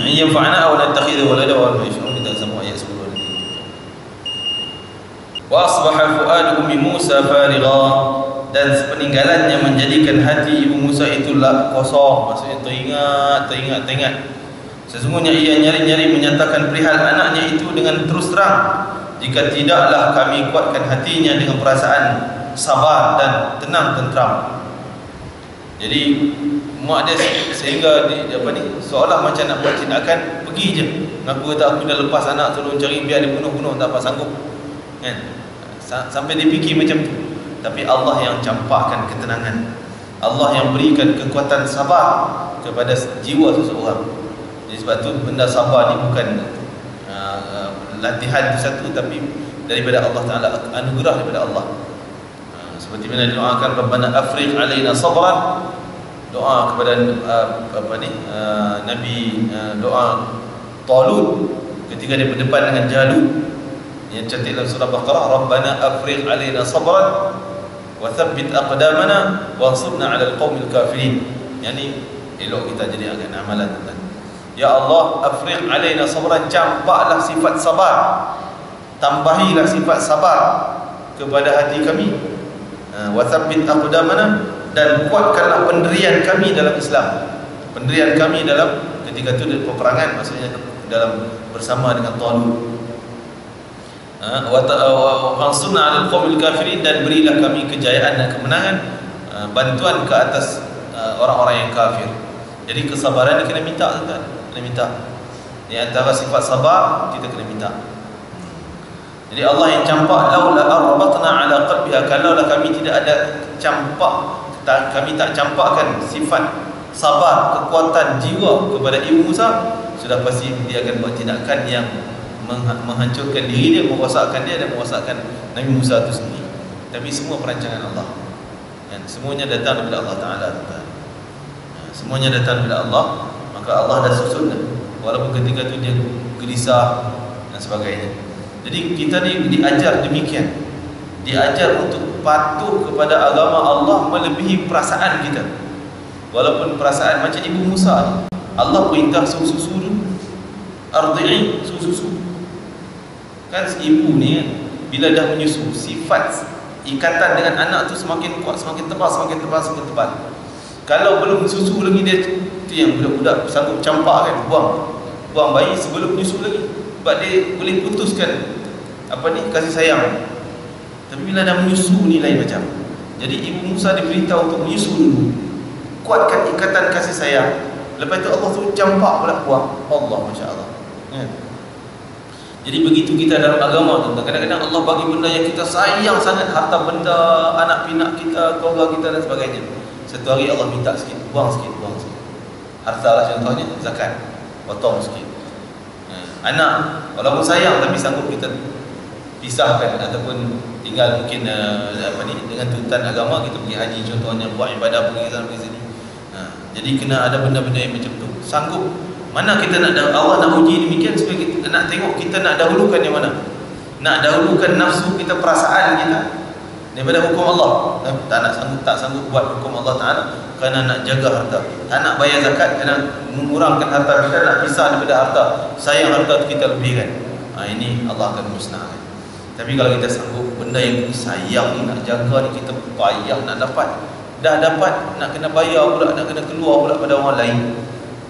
Yang fa'ana aw nattakhidhu walada wa ma yash'urun, kita semua ayat 10 nanti. Wa asbaha fuadu ummi Musa farigha, dan peninggalannya menjadikan hati ibu Musa itulah kosong, maksudnya teringat. Sesungguhnya ia nyari-nyari menyatakan perihal anaknya itu dengan terus terang, jika tidaklah kami kuatkan hatinya dengan perasaan sabar dan tenang tentram. Jadi mak dia sehingga seolah macam nak buat tindakan, pergi je ngaku kata aku dah lepas anak, tolong cari, biar dia bunuh tak apa sanggup, kan? Sampai dia fikir macam tu. Tapi Allah yang campakkan ketenangan, Allah yang berikan kekuatan sabar kepada jiwa seseorang. Jadi sebab tu benda sabar ni bukan latihan itu satu, tapi daripada Allah Ta'ala, anugerah daripada Allah. Seperti mana didoakan Rabbana afriq alaina sabran, doa kepada Nabi, doa Talut ketika dia berdepan dengan Jalut, yang cantik dalam surah Baqarah, Rabbana afriq alaina sabran wa thabbit aqdamana wansurna 'alal qaumil kafirin. Yani elok kita jadi agak amalan tuan. Ya Allah, afriq alaina sabran, campaklah sifat sabar, tambahilah sifat sabar kepada hati kami. Wa thabbit aqdamana, dan kuatkanlah pendirian kami dalam Islam, pendirian kami dalam ketika itu di peperangan, maksudnya dalam bersama dengan Talut. Wansurna 'alal qaumil kafirin, dan berilah kami kejayaan dan kemenangan, bantuan ke atas orang-orang yang kafir. Jadi kesabaran ni kena minta, tuan, kena minta. Di antara sifat sabar kita kena minta. Jadi Allah yang campak, laula arbatna ala qalbiha, kalaulah kami tidak ada campak, kami tak campakkan sifat sabar, kekuatan jiwa kepada ibu Musa, sudah pasti dia akan buat tindakan yang menghancurkan diri dia, merosakkan dia dan merosakkan Nabi Musa itu sendiri. Tapi semua perancangan Allah, kan? Semuanya datang daripada Allah Ta'ala, semuanya datang daripada Allah. Maka Allah dah susun dah, walaupun ketika itu dia gelisah dan sebagainya. Jadi kita ni diajar demikian, diajar untuk patuh kepada agama Allah melebihi perasaan kita. Walaupun perasaan macam ibu Musa, Allah perintah susu dulu, ardi'i, susu. Kan ibu ni bila dah menyusu, sifat ikatan dengan anak tu semakin kuat, semakin tebal. Kalau belum susu lagi, dia tu yang budak-budak sanggup campak kan, buang bayi sebelum menyusu lagi, sebab dia boleh putuskan kasih sayang. Tapi bila dah menyusu ni lain macam. Jadi ibu Musa diberitahu untuk menyusu dulu, kuatkan ikatan kasih sayang. Lepas tu Allah suruh campak pula buang. Allah, Masya Allah, ya. Jadi begitu kita dalam agama tu, kadang-kadang Allah bagi benda yang kita sayang sangat, harta benda, anak pinak kita, keluarga kita dan sebagainya. Satu hari Allah minta sikit, buang sikit. Harta lah contohnya, zakat, potong sikit. Anak walaupun sayang tapi sanggup kita pisahkan, ataupun tinggal mungkin dengan tuntutan agama, kita pergi haji contohnya, buat ibadah pergi sana pergi sini. Jadi kena ada benda-benda yang macam tu, sanggup. Mana kita nak, Allah nak uji demikian supaya kita nak tengok kita nak dahulukan yang mana. Nak dahulukan nafsu kita, perasaan kita daripada hukum Allah. Tak sanggup buat hukum Allah Ta'ala kerana nak jaga harta, tak nak bayar zakat kerana mengurangkan harta kita, nak pisah daripada harta, sayang harta kita lebihkan. Ini Allah akan musnahkan. Tapi kalau kita sanggup, benda yang sayang ni, nak jaga ni, kita payah nak dapat, dah dapat, nak kena bayar pula, nak kena keluar pula pada orang lain,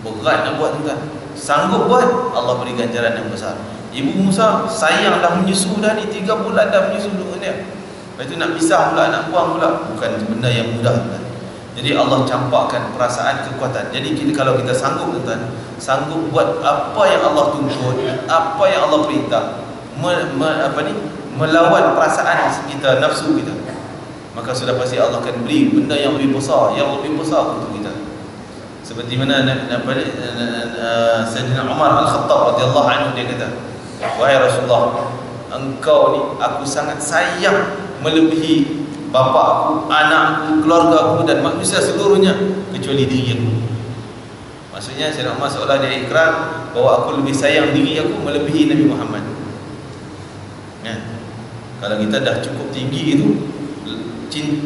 berat nak buat, tuan. Sanggup buat, Allah beri ganjaran yang besar. Ibu Musa sayang dah menyusu dah ni, 3 bulan dah menyusu dengan dia. Lepas tu nak pisah pula, nak buang pula, bukan benda yang mudah, tuan. Jadi Allah campakkan perasaan, kekuatan. Jadi kalau kita sanggup, tuan, sanggup buat apa yang Allah tuntut, apa yang Allah perintah, melawan perasaan kita, nafsu kita, maka sudah pasti Allah akan beri benda yang lebih besar untuk kita. Seperti mana Sayyidina Umar Al-Khattab radhiyallahu anhu, dia kata, wahai Rasulullah, engkau ni aku sangat sayang melebihi bapa aku, anak aku, keluarga aku dan manusia seluruhnya kecuali diri aku. Maksudnya Sayyidina Umar seolah dia ikrar bahawa aku lebih sayang diri aku melebihi Nabi Muhammad. Kalau kita dah cukup tinggi itu,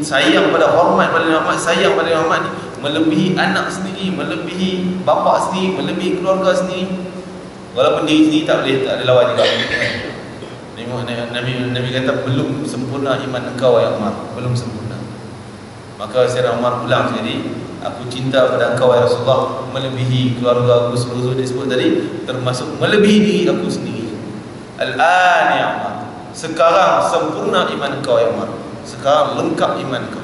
sayang pada hormat pada Nabi Muhammad, sayang pada Nabi Muhammad ni melebihi anak sendiri, melebihi bapa sendiri, melebihi keluarga sendiri. Walaupun diri sendiri tak ada lawan juga. Nabi kata, belum sempurna iman engkau ya Umar, belum sempurna. Maka Sayyidina Umar ulang sekali, aku cinta pada engkau ya Rasulullah melebihi keluarga aku, seluruh disebut tadi, termasuk melebihi diri aku sendiri. Al-an ya Umar, sekarang sempurna iman engkau ya Umar, sekarang lengkap iman engkau.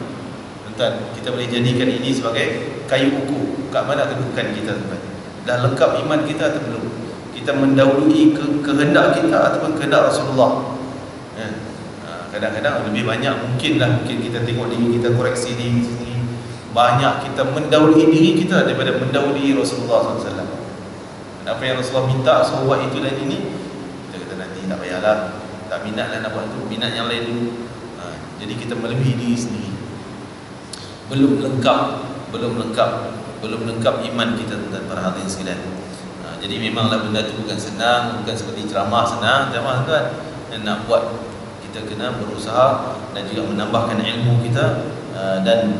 Tuan, kita boleh jadikan ini sebagai kayu ukur kat mana kedudukan kita, tuan. Dah lengkap iman kita atau belum? Kita mendahului kehendak kita ataupun kehendak Rasulullah. Kadang-kadang lebih banyak mungkin kita tengok diri kita, koreksi diri sendiri, banyak kita mendahului diri kita daripada mendahului Rasulullah SAW. Apa yang Rasulullah minta, suruh buat itu dan ini, kita kata nanti tak payahlah, tak minat lah nak buat itu, minat yang lain dulu. Jadi kita melebihi diri sendiri. Belum lengkap iman kita, tuan, para hadirin sekalian. Jadi memanglah benda itu bukan senang, bukan seperti ceramah senang, tuan. Nak buat, kita kena berusaha dan juga menambahkan ilmu kita, dan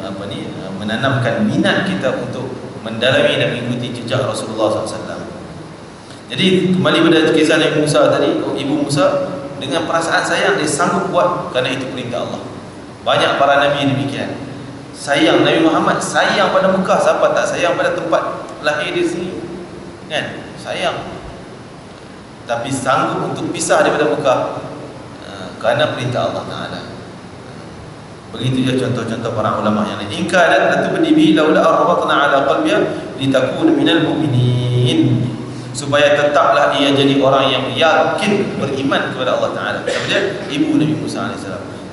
menanamkan minat kita untuk mendalami dan mengikuti jejak Rasulullah SAW. Jadi kembali pada kisah Nabi Musa tadi, Ibu Musa dengan perasaan sayang dia sanggup buat kerana itu perintah Allah. Banyak para nabi demikian. Sayang Nabi Muhammad, sayang pada Mekah, siapa tak sayang pada tempat lahir dia sendiri, kan? Sayang, tapi sanggup untuk pisah daripada Mekah kerana perintah Allah Ta'ala. Begitu juga contoh-contoh para ulama yang lain. In kanat latubdi bi laula arbatna ala qalbiha litakuna minal mu'minin, supaya tetaplah ia jadi orang yang yakin beriman kepada Allah Ta'ala. Siapa dia? Ibu Nabi Musa AS.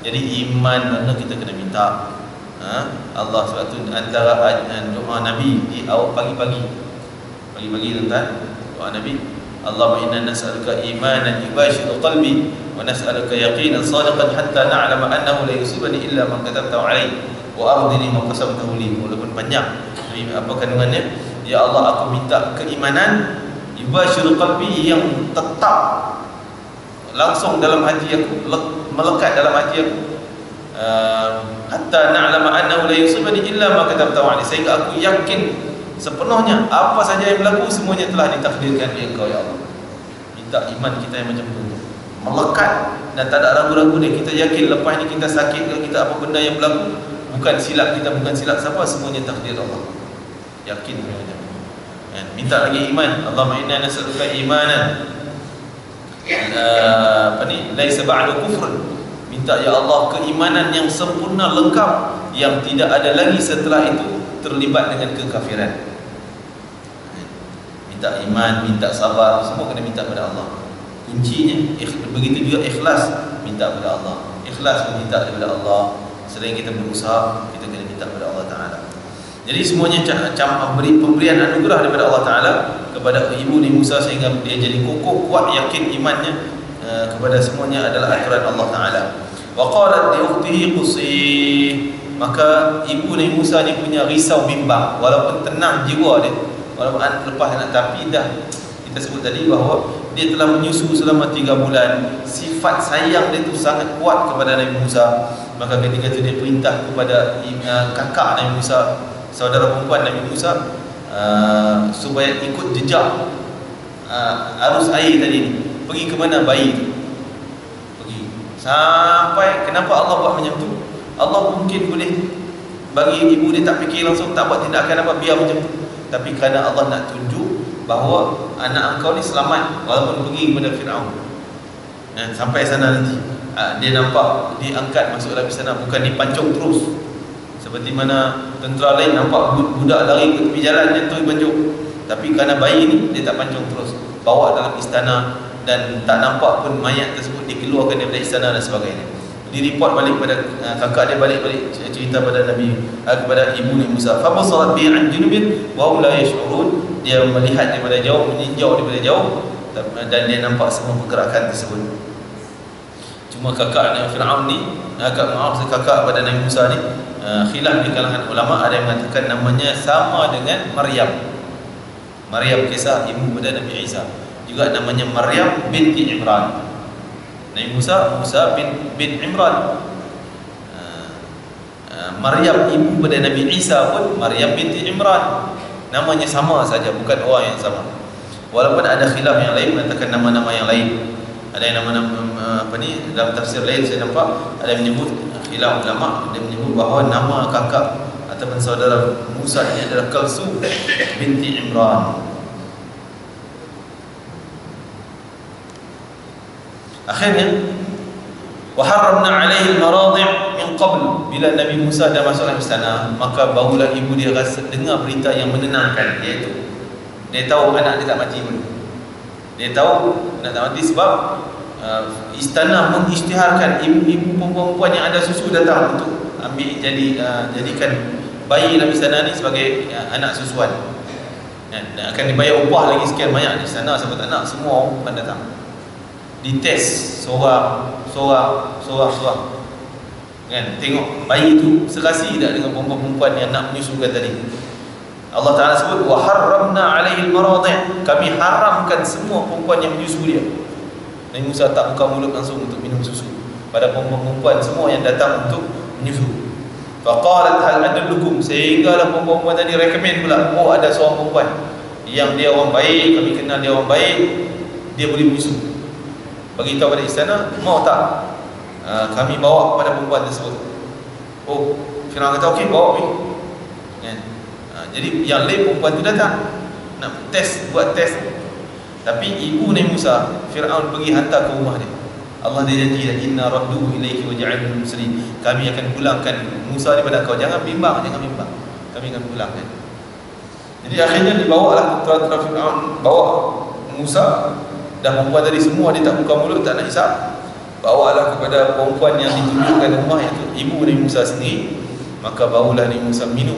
Jadi iman mana kita kena minta. Allah, sebab tu antara doa Nabi di awal pagi-pagi, tuan, doa Nabi, Allahumma inna nas'aluka imanan yubashiru qalbi wa nas'aluka yaqinan sadiqan hatta na'lama annahu la yusibani illa man katabtahu alayhi wa ardini ma qasamtahu li. Walaupun panjang apa kandungannya, ya Allah, aku minta keimanan yubashiru qalbi, yang tetap langsung dalam hati aku, melekat dalam hati aku, hatta na'lama annahu la yusibani illa ma katabtahu alayhi, sehingga aku yakin sepenuhnya apa saja yang berlaku semuanya telah ditakdirkan oleh Engkau, ya Allah. Minta iman kita yang macam tu, melekat dan tak ada ragu-ragu dia. Kita yakin lepas ni kita sakit ke, kita apa benda yang berlaku, bukan silap kita, bukan silap siapa, semuanya takdir Allah. Yakin macam tu. Minta lagi iman. Allahumma inna nas'aluka imanan laisa ba'da kufr. Minta, ya Allah, keimanan yang sempurna, lengkap, yang tidak ada lagi setelah itu terlibat dengan kekafiran. Minta iman, minta sabar, semua kena minta pada Allah. Kuncinya begitu juga ikhlas, minta pada Allah. Ikhlas minta daripada Allah. Selain kita berusaha, kita kena minta pada Allah Ta'ala. Jadi semuanya beri pemberian anugerah daripada Allah Ta'ala kepada ibu Nabi Musa, sehingga dia jadi kokoh, kuat, yakin imannya kepada semuanya adalah aturan Allah Ta'ala. Wa qalat li ukhtihi qusih, maka ibu Nabi Musa ni punya risau, bimbang, walaupun tenang jiwa dia, walaupun lepas anak, tapi dah kita sebut tadi bahawa dia telah menyusu selama 3 bulan. Sifat sayang dia tu sangat kuat kepada Nabi Musa. Maka ketika itu dia perintah kepada kakak Nabi Musa, saudara perempuan Nabi Musa, supaya ikut jejak arus air tadi ni. Pergi ke mana bayi tu, pergi sampai. Kenapa Allah buat macam tu? Allah mungkin boleh bagi ibu dia tak fikir langsung, tak buat tindakan apa, biar macam tu. Tapi kerana Allah nak tunjuk bahawa anak engkau ni selamat walaupun pergi kepada Fir'aun. Sampai sana nanti dia nampak diangkat masuk dalam sana, bukan dipancung terus seperti mana tentera lain nampak budak lari ke tepi jalan dia terus pancung. Tapi kerana bayi ni dia tak pancung terus, bawa dalam istana, dan tak nampak pun mayat tersebut dikeluarkan daripada istana dan sebagainya. Direport balik pada kakak dia, balik cerita pada Nabi, kepada ibu Nabi Musa. Fa basarat bi an junubin wa hum la yash'urun. Dia melihat daripada jauh, meninjau daripada jauh, dan dia nampak semua pergerakan tersebut. Cuma kakak Nabi Fir'aun ni, kakak pada Nabi Musa ni, khilaf di kalangan ulama. Ada yang mengatakan namanya sama dengan Maryam. Maryam kisah ibu pada Nabi Isa, juga namanya Maryam binti Imran. Nabi Musa bin Imran. Maryam ibu pada Nabi Isa pun Maryam binti Imran. Namanya sama saja, bukan orang yang sama. Walaupun ada khilaf yang lain mengatakan nama-nama yang lain. Ada yang nama-nama dalam tafsir lain saya nampak ada yang menyebut, khilaf ulama, dia menyebut bahawa nama kakak ataupun saudara Musa ini adalah Kalsum binti Imran. Akhirnya waharramna alaihi al-maradi' min qabl. Bila Nabi Musa dah masuk dalam istana, maka barulah ibu dia rasa dengar berita yang menenangkan, iaitu dia tahu anak dia tak mati pun. Dia tahu anak tak mati sebab istana mengisytiharkan ibu-ibu perempuan yang ada susu datang untuk ambil jadikan bayi dalam istana ni sebagai anak susuan. Dan akan dibayar upah lagi sekian banyak di sana sebab anak semua orang datang. Dites seorang kan, tengok bayi tu serasi tak dengan perempuan-perempuan yang nak menyusukan tadi. Allah Ta'ala sebut wa harramna alaihi al-maradi', kami haramkan semua perempuan yang menyusu dia. Nabi Musa tak buka mulut langsung untuk minum susu pada perempuan-perempuan semua yang datang untuk menyusu. Faqalat hal adullukum, sehinggalah perempuan-perempuan tadi recommend pula, oh ada seorang perempuan yang dia orang baik, kami kenal dia orang baik, dia boleh menyusu. Bagi tahu pada istana, mau tak kami bawa kepada perempuan tersebut. Oh, Fir'aun kata okey, bawa pergi. Jadi yang lain perempuan tu datang nak buat test. Tapi ibu Nabi Musa, Fir'aun pergi hantar ke rumah dia. Allah dia janji, inna radduhu ilaiki wa ja'alhu muslim. Kami akan pulangkan Musa daripada kau. Jangan bimbang. Kami akan pulangkan. Jadi akhirnya dibawalah tentera Fir'aun, bawa Musa. Dah perempuan tadi semua dia tak buka mulut, tak nak hisap. Bawalah kepada perempuan yang ditunjukkan rumah, iaitu ibu Nabi Musa sendiri. Maka barulah Nabi Musa minum,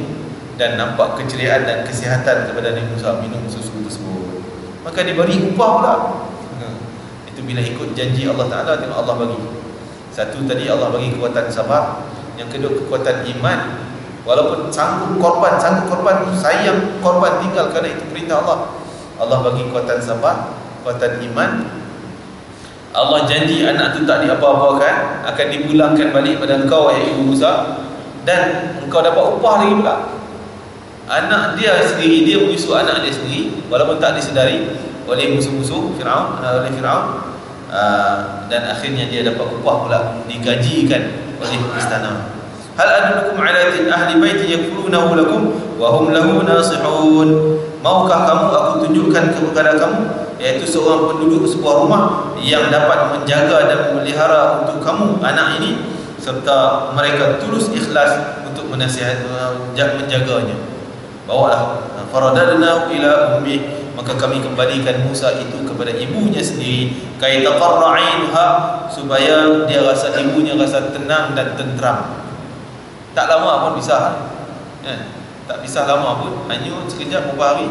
dan nampak keceriaan dan kesihatan kepada Nabi Musa minum susu tersebut. maka diberi upah pula. Itu bila ikut janji Allah Ta'ala, tengok Allah bagi. Satu tadi Allah bagi kekuatan sabar, yang kedua kekuatan iman. Walaupun sanggup korban, sayang korban tinggal kerana itu perintah Allah. Allah bagi kekuatan sabar, kekuatan iman. Allah janji anak itu tak diapa-apakan, akan dipulangkan balik pada engkau, wahai ibu Musa, dan engkau dapat upah lagi pula. Anak dia sendiri, dia musuh anak dia sendiri, walaupun tak disedari oleh musuh-musuh Firaun, dan akhirnya dia dapat upah pula, digajikan oleh istana. Hal adullukum ala ahli baiti yakfulunahu lakum wa hum lahu nasihun. Maukah kamu aku tunjukkan kepada kamu, iaitu seorang penduduk sebuah rumah yang dapat menjaga dan memelihara untuk kamu anak ini, serta mereka tulus ikhlas untuk menjaganya. Bawalah, faradadnahu ila ummi, maka kami kembalikan Musa itu kepada ibunya sendiri, kai taqarra 'ainuha, supaya dia rasa, ibunya rasa tenang dan tenteram. Tak lama pun pisah, tak pisah lama pun, hanya sekejap beberapa hari,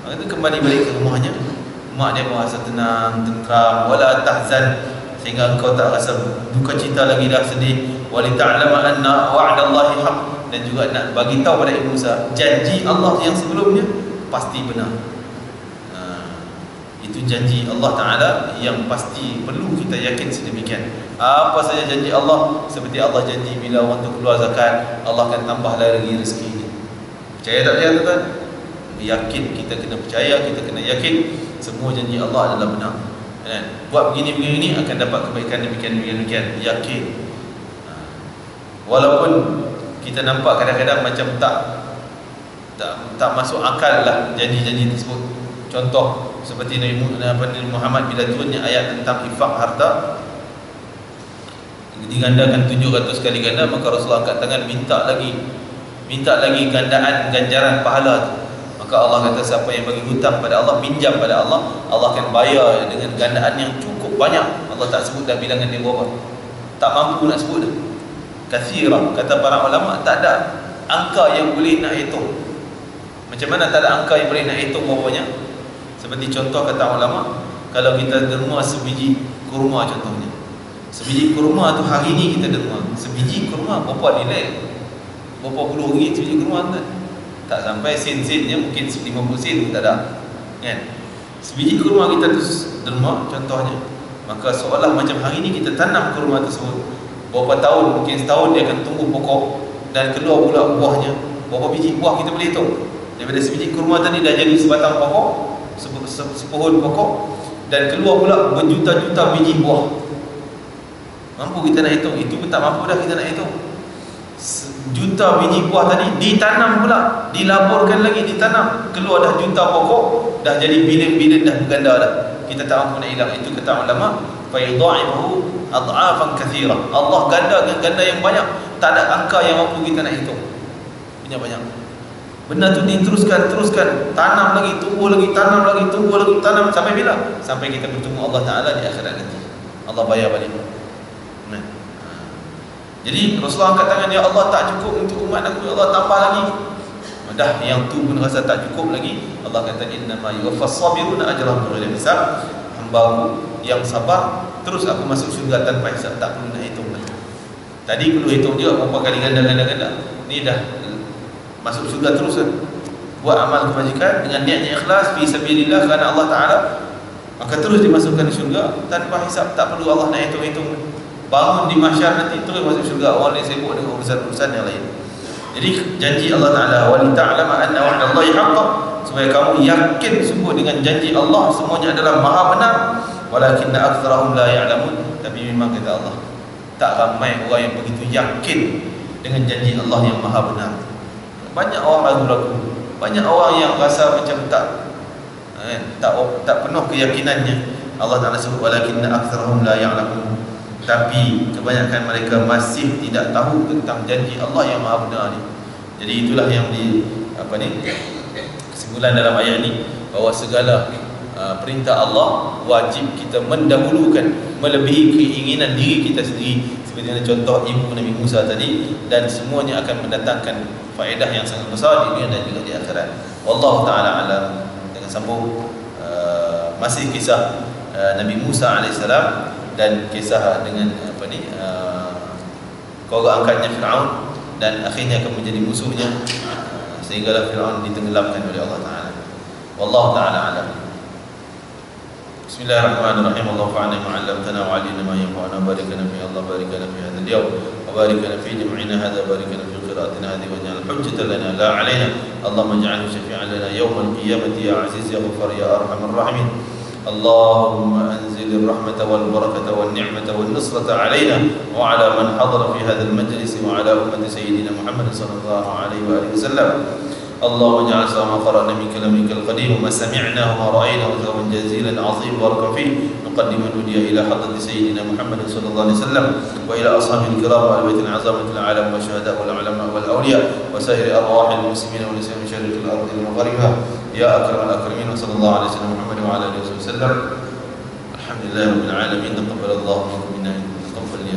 maka itu kembali balik ke rumahnya. Mak dia merasa tenang, tenteram. Wala tahzan, sehingga engkau tak rasa duka cita lagi, dah sedih. Walita'lama anna wa'dallahi haq, dan juga nak bagi tahu pada Ibu Musa, janji Allah yang sebelumnya pasti benar. Itu janji Allah Ta'ala yang pasti perlu kita yakin sedemikian. Apa saja janji Allah, seperti Allah janji bila orang tu keluar zakat, Allah akan tambah lagi rezeki. Percaya tak percaya tuan? Yakin, kita kena percaya, kita kena yakin semua janji Allah adalah benar. Buat begini-begini akan dapat kebaikan demikian. Yakin. Walaupun kita nampak kadang-kadang macam tak masuk akal lah janji-janji tersebut. Contoh seperti Nabi Muhammad bila turunnya ayat tentang infak harta, digandakan 700 kali ganda, maka Rasulullah angkat tangan minta lagi gandaan ganjaran pahala tu. Maka Allah kata, siapa yang bagi hutang pada Allah, pinjam pada Allah, Allah akan bayar dengan gandaan yang cukup banyak. Allah tak sebut dah bilangan dia berapa, tak mampu nak sebut dah. Kathira, kata para ulama, tak ada angka yang boleh nak hitung. Macam mana tak ada angka yang boleh nak hitung berapanya? Seperti contoh kata ulama, kalau kita derma sebiji kurma contohnya, sebiji kurma tu hari ni kita derma, sebiji kurma berapa nilai? Berapa puluh ringgit sebiji kurma tu? Tak sampai sen-sennya, mungkin 50 sen pun tak ada, kan? Sebiji kurma kita tu derma contohnya, maka seolah macam hari ni kita tanam kurma tersebut, berapa tahun, mungkin setahun dia akan tumbuh pokok dan keluar pula buahnya. Berapa biji buah kita boleh hitung? Daripada sebiji kurma tadi dah jadi sebatang pokok, sepohon pokok, dan keluar pula berjuta-juta biji buah. Mampu kita nak hitung? Itu pun tak mampu dah kita nak hitung. Juta biji buah tadi ditanam pula, dilaburkan lagi, ditanam, keluar dah juta pokok, dah jadi bilion-bilion, dah berganda dah. Kita tak mampu nak hilang. Itu kata ulama, fa yudha'ifu ad'afan katsira. Allah ganda dengan ganda yang banyak, tak ada angka yang mampu kita nak hitung. Banyak. Benda tu diteruskan, tanam lagi, tumbuh lagi, tanam lagi, tumbuh lagi, tanam, sampai bila? Sampai kita bertemu Allah Ta'ala di akhirat nanti. Allah bayar balik. Jadi Rasulullah angkat tangan, ya Allah, tak cukup untuk umat aku, ya Allah, tambah lagi. Dah yang tu pun rasa tak cukup lagi, Allah kata, innama yuwaffas sabiruna ajrahum bighairi hisab. Hamba-Ku yang sabar, terus aku masuk syurga tanpa hisab, tak perlu nak hitung lagi. Tadi perlu hitung juga berapa kali ganda. Ni dah masuk syurga terus kan. Buat amal kebajikan dengan niatnya ikhlas fi sabilillah kerana Allah Ta'ala, maka terus dimasukkan ke syurga tanpa hisab, tak perlu Allah nak hitung-hitung. Bangun di mahsyar nanti terus masuk syurga. Orang yang sibuk dengan urusan-urusan yang lain. Jadi janji Allah Ta'ala, wa lita'lama anna wa'dallahi haqqan, supaya kamu yakin sungguh dengan janji Allah semuanya adalah maha benar. Walakinna aktsarahum la ya'lamun, tapi memang kata Allah, tak ramai orang yang begitu yakin dengan janji Allah yang maha benar. Banyak orang ragu-ragu, banyak orang yang rasa macam tak penuh keyakinannya. Allah Ta'ala sebut walakinna aktsarahum la ya'lamun, tapi kebanyakan mereka masih tidak tahu tentang janji Allah yang maha benar ni. Jadi itulah yang kesimpulan dalam ayat ni, bahawa segala perintah Allah wajib kita mendahulukan melebihi keinginan diri kita sendiri, seperti mana contoh ibu Nabi Musa tadi, dan semuanya akan mendatangkan faedah yang sangat besar di dunia dan juga di akhirat. Wallahu ta'ala alam. Dengan sambung masih kisah Nabi Musa alaihissalam dan kisah dengan keluarga angkatnya Fir'aun, dan akhirnya akan menjadi musuhnya sehinggalah Fir'aun ditenggelamkan oleh Allah Ta'ala. Wallahu ta'ala alam. Bismillahirrahmanirrahim. Allahu fa'alna ma 'allamtana wa 'allimna ma yanfa'una wa barik lana fi Allah barik lana fi hadzal yawm wa barik lana fi jam'ina hadha barik lana fi qira'atina hadhihi waj'al hujjatan lana la 'alaina Allahumma ij'alhu syafi'an lana yawm al-qiyamati ya 'aziz ya ghafar ya arhamar rahimin. اللهم أنزل الرحمة والبركة والنعمة والنصرة علينا وعلى من حضر في هذا المجلس وعلى أمة سيدنا محمد صلى الله عليه وآله وسلم. اللهم اجعل سواء ما قرأنا من كلامك القديم وما سمعناه وما رأيناه ثوابا جزيلا عظيم بارك فيه نقدم الهدية إلى حضرة سيدنا محمد صلى الله عليه وسلم وإلى أصحابه الكرام وآل بيت العظامة العالم والشهداء والعلماء والأولياء وسائر أرواح المسلمين ولسان مشارق الأرض ومغاربها يا أكرم الأكرمين. وصلى الله على سيدنا محمد وعلى آله وسلم. الحمد لله رب العالمين. تقبل الله منا تقبل لي